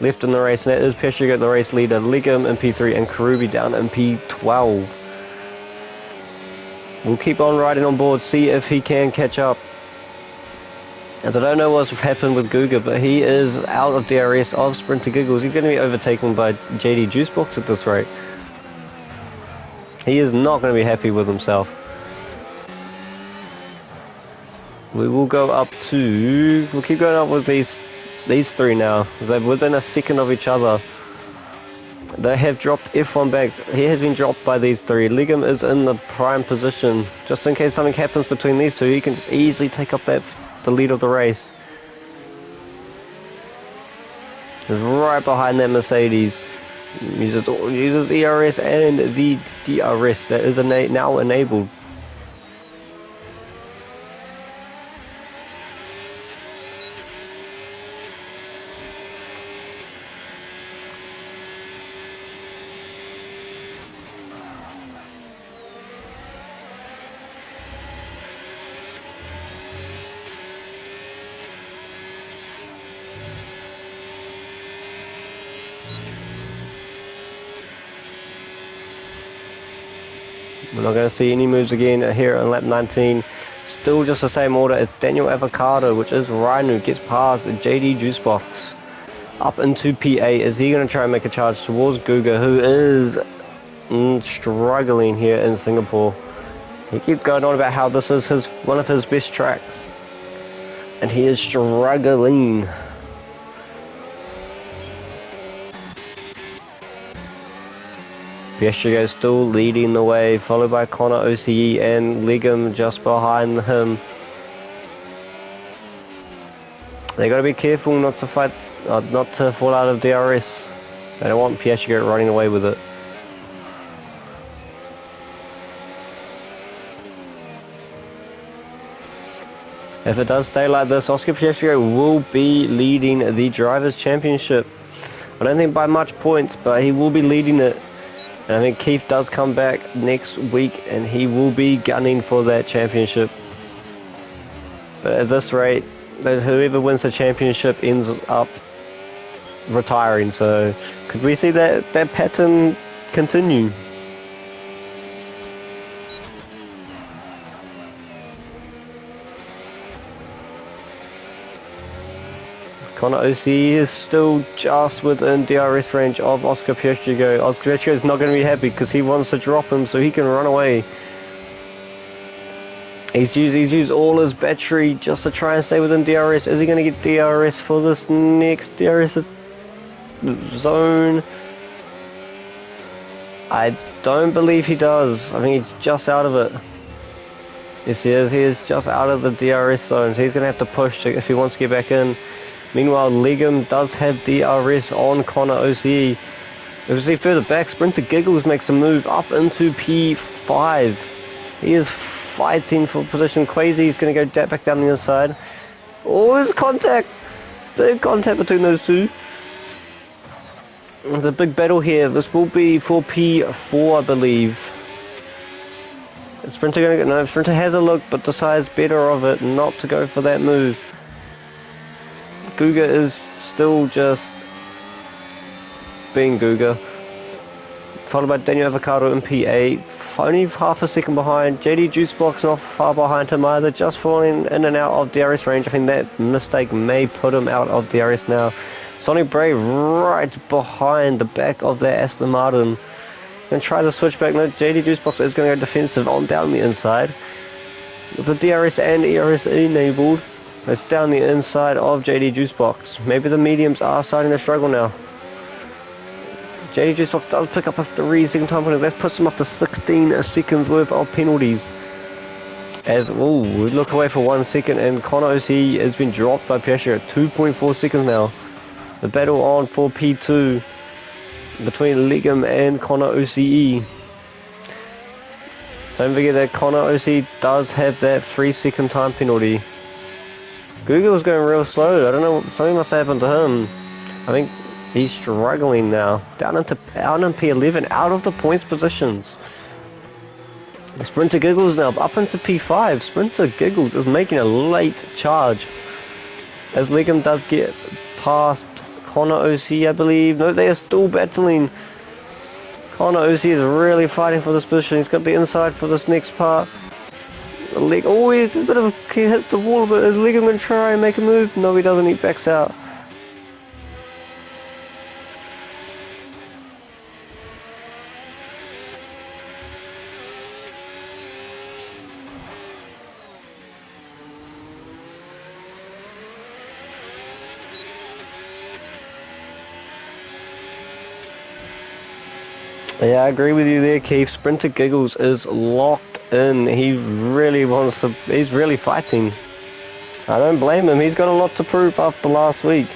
left in the race, and that is piastrigoat, the race leader, Legum in P3, and Karubi down in P12. We'll keep on riding on board, see if he can catch up. As I don't know what's happened with Guga, but he is out of DRS of Sprinter Giggles. He's going to be overtaken by JD Juicebox at this rate. He is not going to be happy with himself. We will go up to... We'll keep going up with these 3 now. They're within a second of each other. They have dropped F1 Banks. He has been dropped by these 3. Legum is in the prime position. Just in case something happens between these 2, he can just easily take up the lead of the race. He's right behind that Mercedes. Uses ERS and the DRS that is now enabled. We're not going to see any moves again here on lap 19. Still just the same order as Daniel Avocado, which is Rhino, gets past JD Juicebox. Up into PA. Is he going to try and make a charge towards Guga, who is struggling here in Singapore? He keeps going on about how this is one of his best tracks. And he is struggling. Piastrigoat still leading the way, followed by Connor OCE and Legum just behind him. They got to be careful not to fall out of DRS. They don't want Piastrigoat running away with it. If it does stay like this, Oscar Piastrigoat will be leading the Drivers' Championship. I don't think by much points, but he will be leading it. And I think Keith does come back next week and he will be gunning for that championship. But at this rate, whoever wins the championship ends up retiring. So could we see that pattern continue? Connor OC is still just within DRS range of Oscar Piastrigoat. Oscar Piastrigoat is not going to be happy because he wants to drop him so he can run away. He's used all his battery just to try and stay within DRS. Is he going to get DRS for this next DRS zone? I don't believe he does. I think he's just out of it. Yes, he is just out of the DRS zone, so he's going to have to push if he wants to get back in. Meanwhile, Legum does have DRS on Connor OCE. If we see further back, Sprinter Giggles makes a move up into P5. He is fighting for position. Quasi is going to go back down the inside. Oh, there's contact! Big contact between those two. There's a big battle here. This will be for P4, I believe. Sprinter going to go? No, Sprinter has a look, but decides better of it not to go for that move. Guga is still just being Guga. Followed by Daniel Avocado in P8. Only half a second behind. JD Juicebox not far behind him either. Just falling in and out of DRS range. I think that mistake may put him out of DRS now. Sonic Bray right behind the back of their Aston Martin. Gonna try the switchback. No, JD Juicebox is going to go defensive on down the inside. With the DRS and ERS enabled. It's down the inside of JD Juicebox. Maybe the mediums are starting to struggle now. JD Juicebox does pick up a 3-second time penalty. That puts him up to 16 seconds worth of penalties. As, we look away for 1 second and Connor OCE has been dropped by Piastrigoat at 2.4 seconds now. The battle on for P2 between Legum and Connor OCE. Don't forget that Connor OCE does have that 3-second time penalty. Google was going real slow. I don't know, something must have happened to him. I think he's struggling now. Down in P11, out of the points positions. Sprinter Giggles now up into P5. Sprinter Giggles is making a late charge. As Legum does get past Connor OC, I believe. No, they are still battling. Connor OC is really fighting for this position. He's got the inside for this next part. Oh, he's a bit of he hits the wall, but is Legum going to try and make a move? No, he doesn't. He backs out. Yeah, I agree with you there, Keith. Sprinter Giggles is locked in. He really wants to. He's really fighting. I don't blame him. He's got a lot to prove after last week.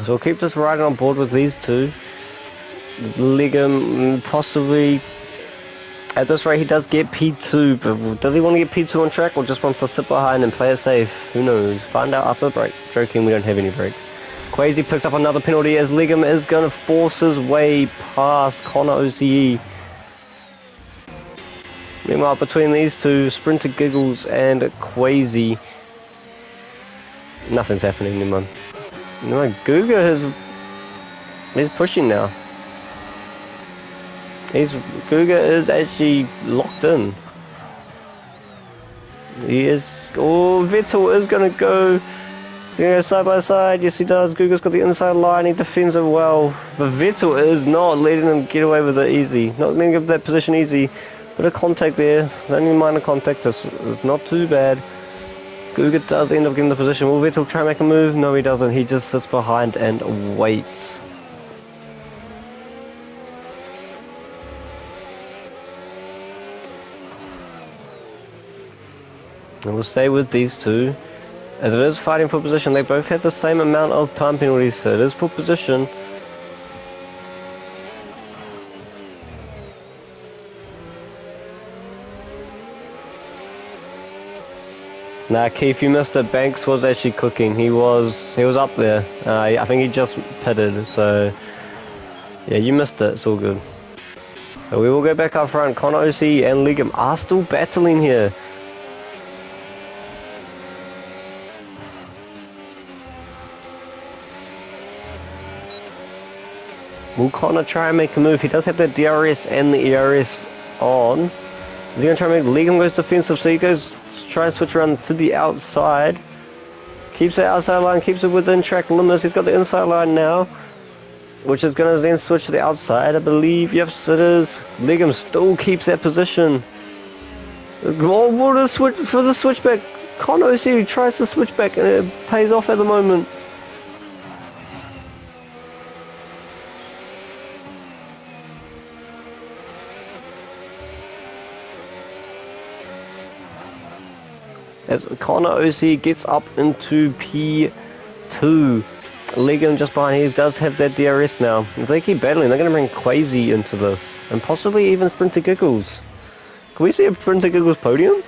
So we'll keep just riding on board with these two. Legum possibly, at this rate he does get P2, but does he want to get P2 on track or just wants to sit behind and play it safe? Who knows? Find out after the break. Joking, we don't have any breaks. Quasi picks up another penalty as Legum is going to force his way past Connor OCE. Meanwhile, between these two, Sprinter Giggles and Quasi, nothing's happening anymore. No, Guga he's pushing now. Guga is actually locked in. He is. Oh, Vettel is gonna go. Side by side. Yes, he does. Guga's got the inside line. He defends it well, but Vettel is not letting him get away with it easy. Not letting him get that position easy. Bit of contact there. Only minor contact. It's not too bad. Guga does end up getting the position. Will Vettel try and make a move? No, he doesn't. He just sits behind and waits. And we'll stay with these two. As it is fighting for position, they both have the same amount of time penalties, so it is for position. Nah, Keith, you missed it. Banks was actually cooking. He was up there. I think he just pitted, so yeah, you missed it. It's all good. So we will go back up front. Connor OC and Legum are still battling here. Will Connor try and make a move? He does have the DRS and the ERS on. Is he going to try and make Legum goes defensive, so he goes try and switch around to the outside. Keeps the outside line, keeps it within track limits. He's got the inside line now, which is going to then switch to the outside, I believe. Yes, it is. Legum still keeps that position. Oh, what a switch for the switchback. Connor OC tries to switch back and it pays off at the moment. As Connor OC gets up into P2. Legum just behind. He does have that DRS now. If they keep battling, they're going to bring Quasi into this. And possibly even Sprinter Giggles. Can we see a Sprinter Giggles podium?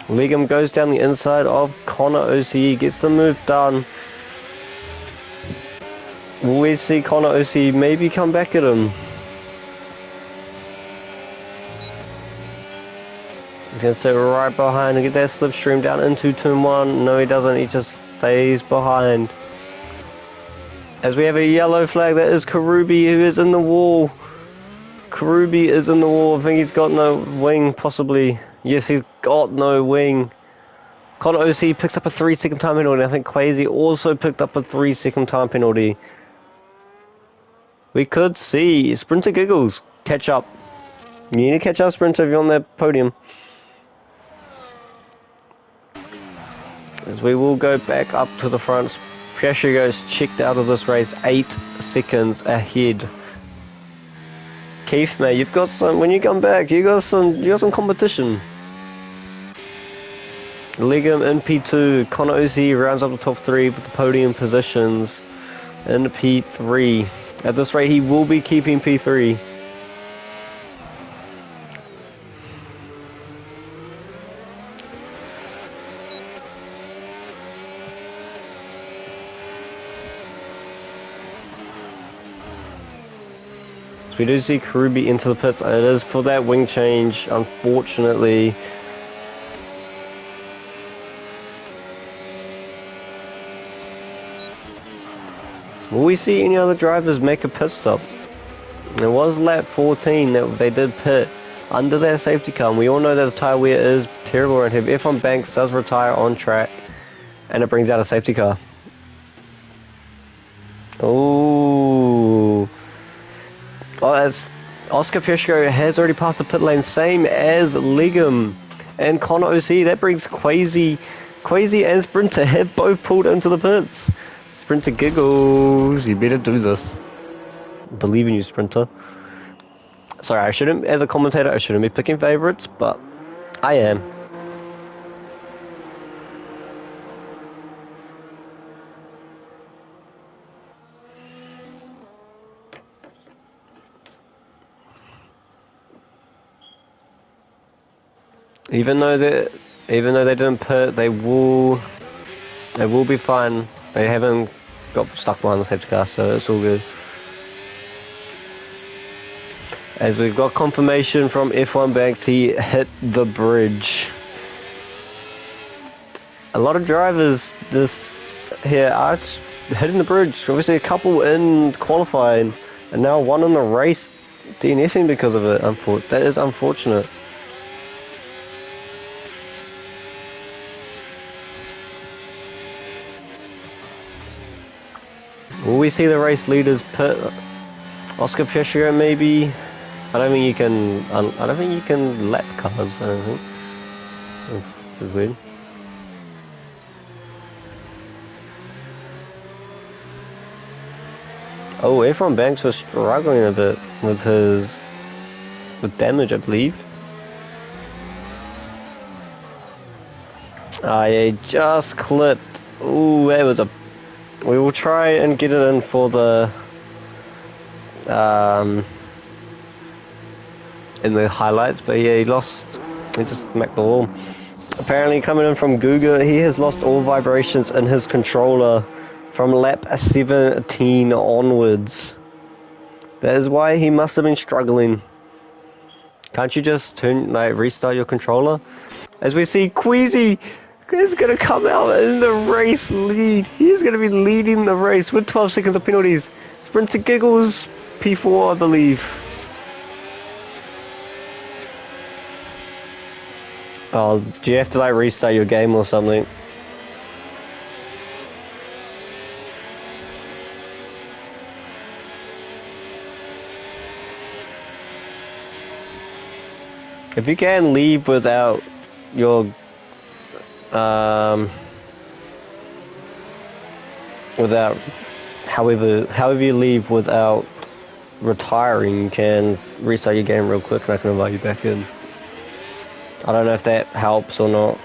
Legum goes down the inside of Connor OC, gets the move done. Will we see Connor OC maybe come back at him? He's going to sit right behind and get that slipstream down into turn 1. No, he doesn't. He just stays behind. As we have a yellow flag, that is Karubi, who is in the wall. Karubi is in the wall. I think he's got no wing, possibly. Yes, he's got no wing. Connor OC picks up a 3-second time penalty. I think Quasi also picked up a 3-second time penalty. We could see Sprinter Giggles catch up. You need to catch up, Sprinter, if you're on that podium. As we will go back up to the front. Piastrigoat's checked out of this race 8 seconds ahead. Keith, mate, you've got some. When you come back, you got some competition. Legum in P2. Connor OC rounds up the top 3 with the podium positions in P3. At this rate, he will be keeping P3. We do see Karubi into the pits. It is for that wing change, unfortunately. Will we see any other drivers make a pit stop? It was lap 14 that they did pit under their safety car. And we all know that the tyre wear is terrible around here. F1 Banks does retire on track and it brings out a safety car. Ooh. Oh, as Oscar Piastrigoat has already passed the pit lane, same as Legum and Connor OC. That brings Quasi and Sprinter have both pulled into the pits. Sprinter Giggles, you better do this. Believe in you, Sprinter. Sorry, I shouldn't, as a commentator, I shouldn't be picking favourites, but I am. Even though they didn't pit, they will be fine. They haven't got stuck behind the safety car, so it's all good. As we've got confirmation from F1 Banks, he hit the bridge. A lot of drivers here are hitting the bridge. Obviously a couple in qualifying, and now one in the race DNFing because of it. That is unfortunate. Will we see the race leaders pit? Oscar Piastrigoat maybe? I don't think you can lap cars, I don't think. That's weird. Oh, F1 Banks was struggling a bit with damage, I believe. Yeah, just clipped. Ooh, that was a... We will try and get it in for the... in the highlights, but yeah, he just smacked the wall. Apparently coming in from Google, he has lost all vibrations in his controller from lap 17 onwards. That is why he must have been struggling. Can't you just restart your controller? As we see Queasy is going to come out in the race lead. He is going to be leading the race with 12 seconds of penalties. Sprinter Giggles P4, I believe. Oh, do you have to like restart your game or something? If you can leave without your without however you leave without retiring, you can restart your game real quick and I can invite you back in. I don't know if that helps or not.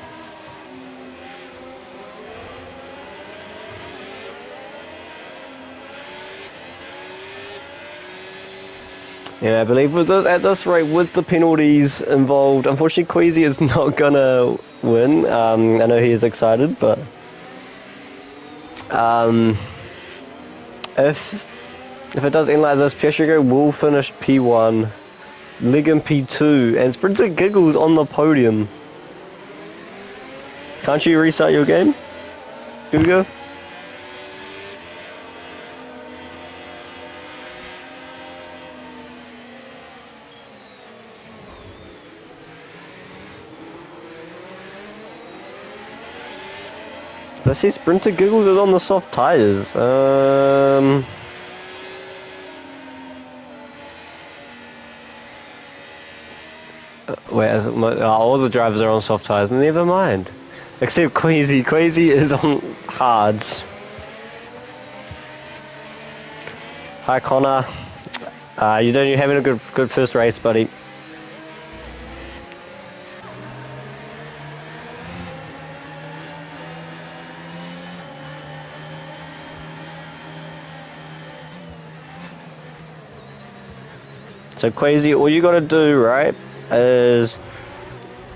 Yeah, I believe at this rate, with the penalties involved, unfortunately Queasy is not gonna win. I know he is excited, but if it does end like this, piastrigoat will finish P1, Ligon P2, and Sprinter Giggles on the podium. Can't you restart your game, Google? I see Sprinter Giggles is on the soft tires. All the drivers are on soft tires. Never mind. Except Queasy. Queasy is on hards. Hi Connor. You're having a good first race, buddy. So Queasy, all you gotta do, right, is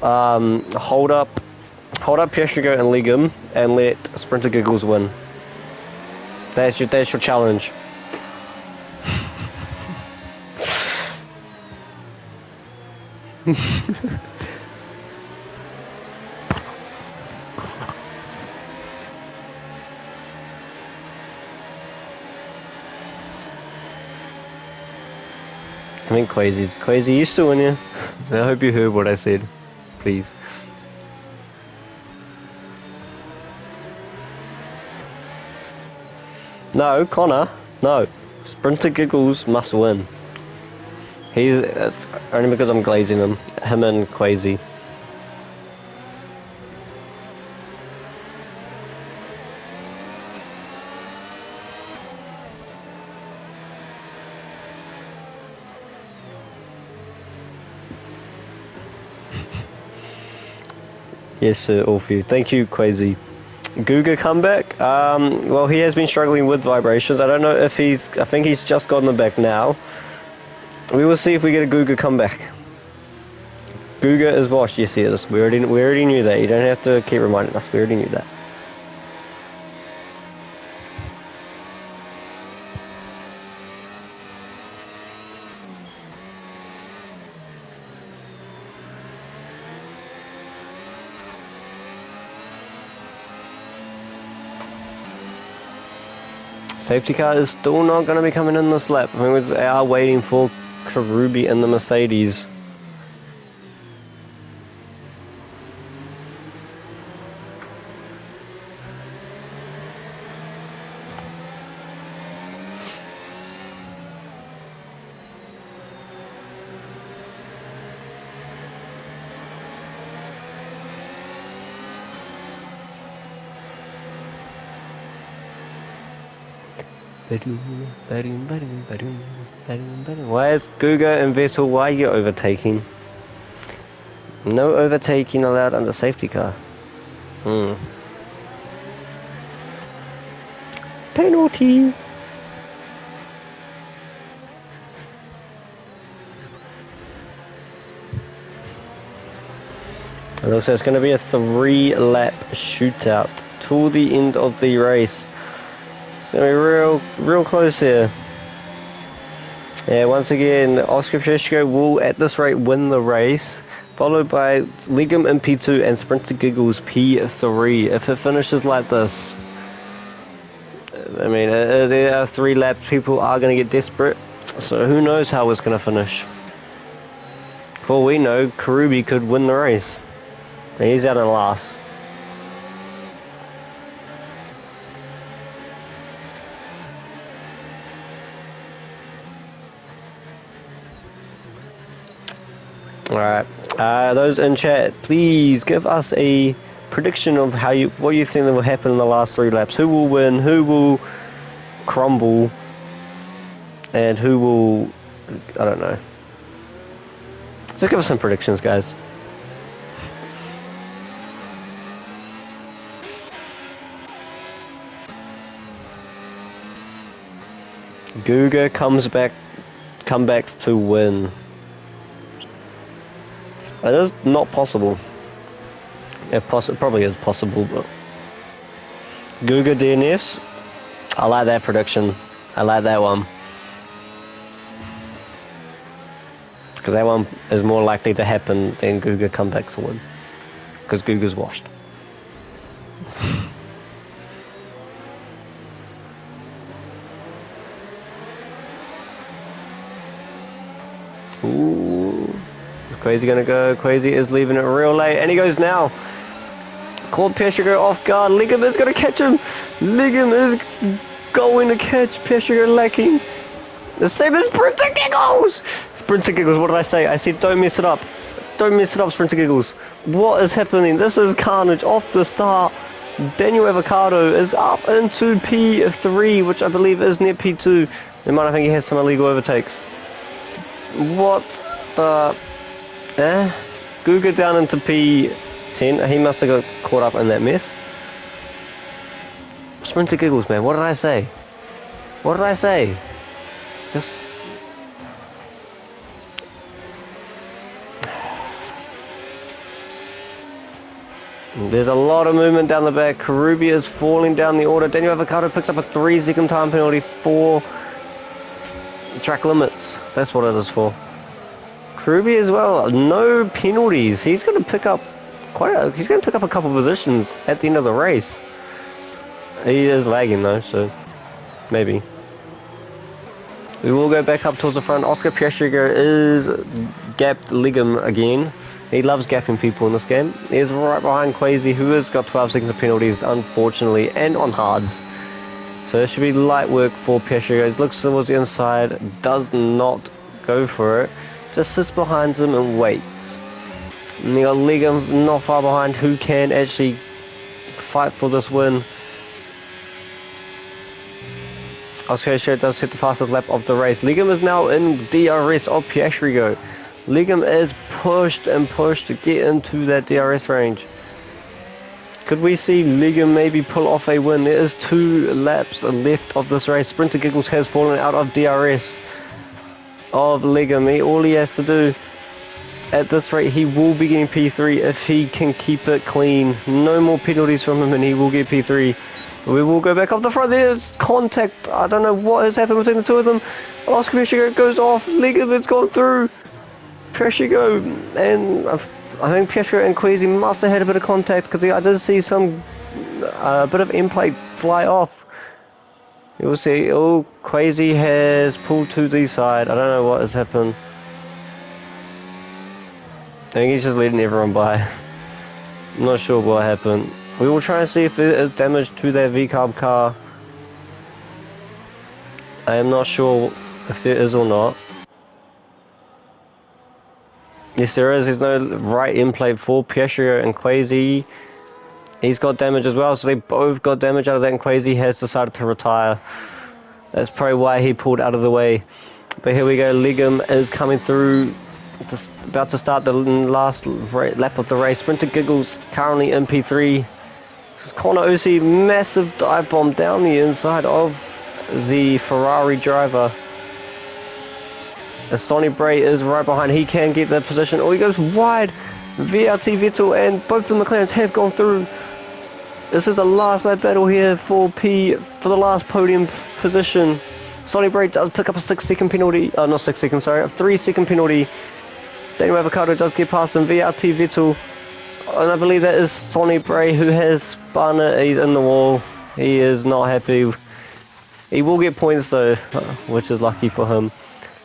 hold up piastrigoat and Legum and let Sprinter Giggles win. That's your challenge. I think Queasy used to win you. I hope you heard what I said. Please. No, Connor. No. Sprinter Giggles must win. That's only because I'm glazing him and Queasy. Yes, sir, all for you. Thank you, Queasy. Guga comeback? Well, he has been struggling with vibrations. I don't know if I think he's just gotten them back now. We will see if we get a Guga comeback. Guga is washed. Yes, he is. We already knew that. You don't have to keep reminding us. We already knew that. Safety car is still not going to be coming in this lap. I mean, we are waiting for Karubi in the Mercedes. Where's Guga and Vettel? Why are you overtaking? No overtaking allowed under safety car. Penalty! It looks like it's going to be a 3-lap shootout till the end of the race. It's going to be real close here. Yeah, once again, Oscar Piastrigoat will, at this rate, win the race, followed by Legum in P2 and Sprinter Giggles P3. If it finishes like this, I mean, there are 3 laps, people are going to get desperate. So who knows how it's going to finish. For all we know, Karubi could win the race. And he's out in last. Alright, those in chat, please give us a prediction of what you think will happen in the last 3 laps. Who will win, who will crumble, and who will, I don't know. Just give us some predictions, guys. Guga comebacks to win. It is not possible. It probably is possible, but Guga DNS. I like that prediction. I like that one. Because that one is more likely to happen than Guga comeback to win. Because Guga's washed. Ooh. Crazy gonna go. Crazy is leaving it real late. And he goes now. Caught piastrigoat off guard. Liggum is gonna catch him. Liggum is going to catch piastrigoat lacking. The same as Sprinter Giggles! Sprinter Giggles, what did I say? I said don't mess it up. Don't mess it up, Sprinter Giggles. What is happening? This is carnage off the start. Daniel Avocado is up into P3, which I believe is near P2. I think he has some illegal overtakes. What the... Guga down into P10. He must have got caught up in that mess. Sprinter Giggles, man. What did I say? What did I say? Just... There's a lot of movement down the back. Karubi is falling down the order. Daniel Avocado picks up a 3-second time penalty for track limits. That's what it is for. Karubi as well, no penalties. He's going to pick up he's going to pick up a couple of positions at the end of the race. He is lagging though, so maybe. We will go back up towards the front. Oscar Piastrigoat is gapped Liggum again. He loves gapping people in this game. He's right behind Quasi, who has got 12 seconds of penalties, unfortunately, and on hards. So it should be light work for Piastrigoat. He looks towards the inside, does not go for it. Just sits behind him and waits. And you got Liggum not far behind, who can actually fight for this win. Oscar Piastrigoat does hit the fastest lap of the race. Liggum is now in DRS of Piastrigoat. Liggum is pushed and pushed to get into that DRS range. Could we see Liggum maybe pull off a win? There is 2 laps left of this race. Sprinter Giggles has fallen out of DRS of Liggum. All he has to do at this rate, he will be getting P3 if he can keep it clean. No more penalties from him and he will get P3. We will go back up the front. There's contact. I don't know what has happened between the two of them. Oscar Piastrigoat goes off. Liggum has gone through. Piastrigoat, and I think Piastrigoat and Quasi must have had a bit of contact because I did see some bit of end plate fly off. You will see, oh, Quasi has pulled to the side. I don't know what has happened. I think he's just letting everyone by. I'm not sure what happened. We will try and see if there is damage to their V-carb car. I am not sure if there is or not. Yes, there is. There's no right end plate for Piastrigoat and Quasi. He's got damage as well, so they both got damage out of that, and Quasi has decided to retire. That's probably why he pulled out of the way. But here we go. Liggum is coming through, about to start the last lap of the race. Sprinter Giggles currently in P3. Corner OC, massive dive bomb down the inside of the Ferrari driver. As Sonny Bray is right behind, he can get that position. Oh, he goes wide. VRT Vettel and both the McLarens have gone through. This is the last lap battle here for the last podium position. Sonny Bray does pick up a 6-second penalty. Not 6 seconds, sorry, a 3-second penalty. Daniel Avocado does get past him. VRT Vettel. And I believe that is Sonny Bray who has spun it. He's in the wall. He is not happy. He will get points though, which is lucky for him.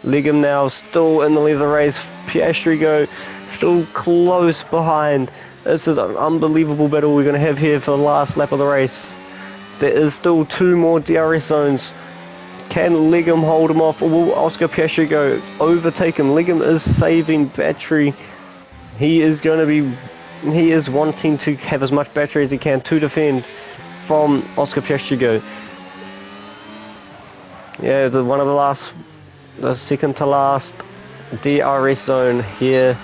Legum now still in the lead of the race. Piastrigoat still close behind. This is an unbelievable battle we're going to have here for the last lap of the race. There is still 2 more DRS zones. Can Legum hold him off, or will Oscar Piastrigoat overtake him? Legum is saving battery. He is wanting to have as much battery as he can to defend from Oscar Piastrigoat. Yeah, the second to last DRS zone here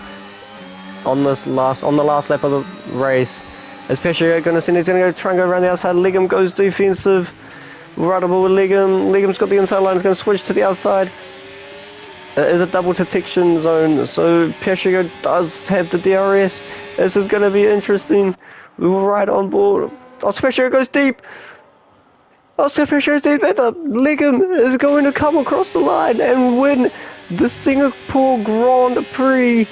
on the last lap of the race. Is Piastrigoat going to send? He's going to try and go around the outside. Legum goes defensive. Runnable with Legum. Legum's got the inside line. He's going to switch to the outside. It is a double detection zone, so Piastrigoat does have the DRS. This is going to be interesting. We're right on board. Oscar Piastrigoat goes deep. Oscar Piastrigoat deep, and Legum is going to come across the line and win the Singapore Grand Prix.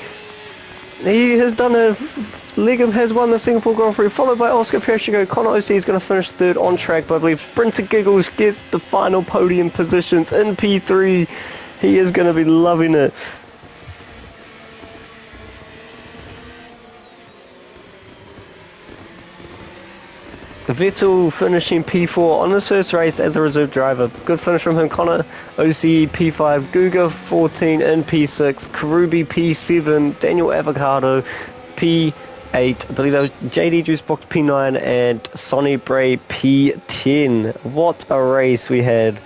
He has done it. Legum has won the Singapore Grand Prix, followed by Oscar Piastrigoat. Connor OC is going to finish third on track, but I believe Sprinter Giggles gets the final podium positions in P3. He is going to be loving it. Vettel finishing P4 on his first race as a reserve driver. Good finish from him. Connor OC P5, Guga 14 in P6, Karubi P7, Daniel Avocado P8, I believe that was JD Juicebox P9, and Sonny Bray P10. What a race we had.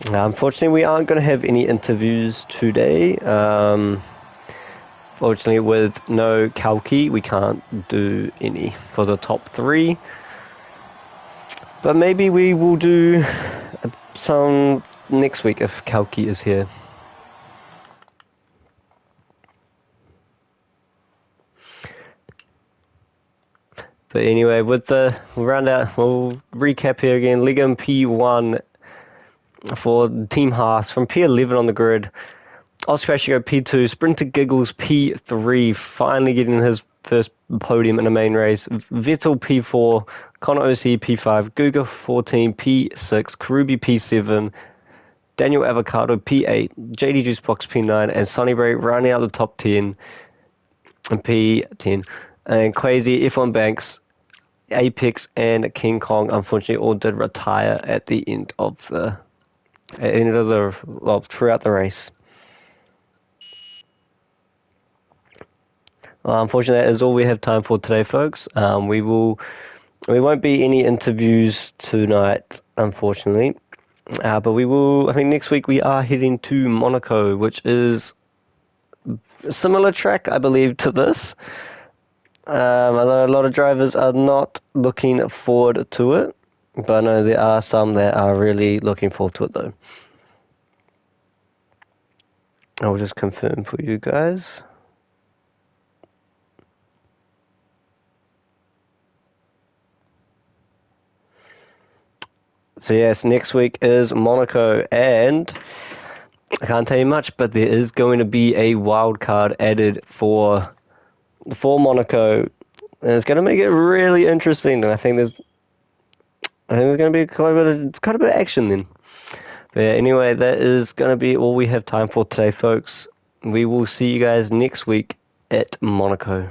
Unfortunately, we aren't going to have any interviews today. Fortunately, with no Kalki, we can't do any for the top 3. But maybe we will do some next week if Kalki is here. But anyway, we'll recap here again. Legum P1 for Team Haas, from P11 on the grid. Oscar Piastrigoat P2, Sprinter Giggles P3, finally getting his first podium in a main race. Vettel P4, Connor OC P5, Guga 14 P6, Karubi P7, Daniel Avocado P8, JD Juicebox P9, and Sonny Bray rounding out the top 10 and P10. And Quasi, F1 Banks, Apex, and King Kong unfortunately all did retire at the end of throughout the race. Unfortunately, that is all we have time for today, folks. We won't be any interviews tonight, unfortunately. But we will. I think next week we are heading to Monaco, which is a similar track, I believe, to this. I know a lot of drivers are not looking forward to it, but I know there are some that are really looking forward to it, though. I'll just confirm for you guys. So yes, next week is Monaco, and I can't tell you much, but there is going to be a wild card added for Monaco, and it's going to make it really interesting. And I think there's going to be quite a bit of action then. But yeah, anyway, that is going to be all we have time for today, folks. We will see you guys next week at Monaco.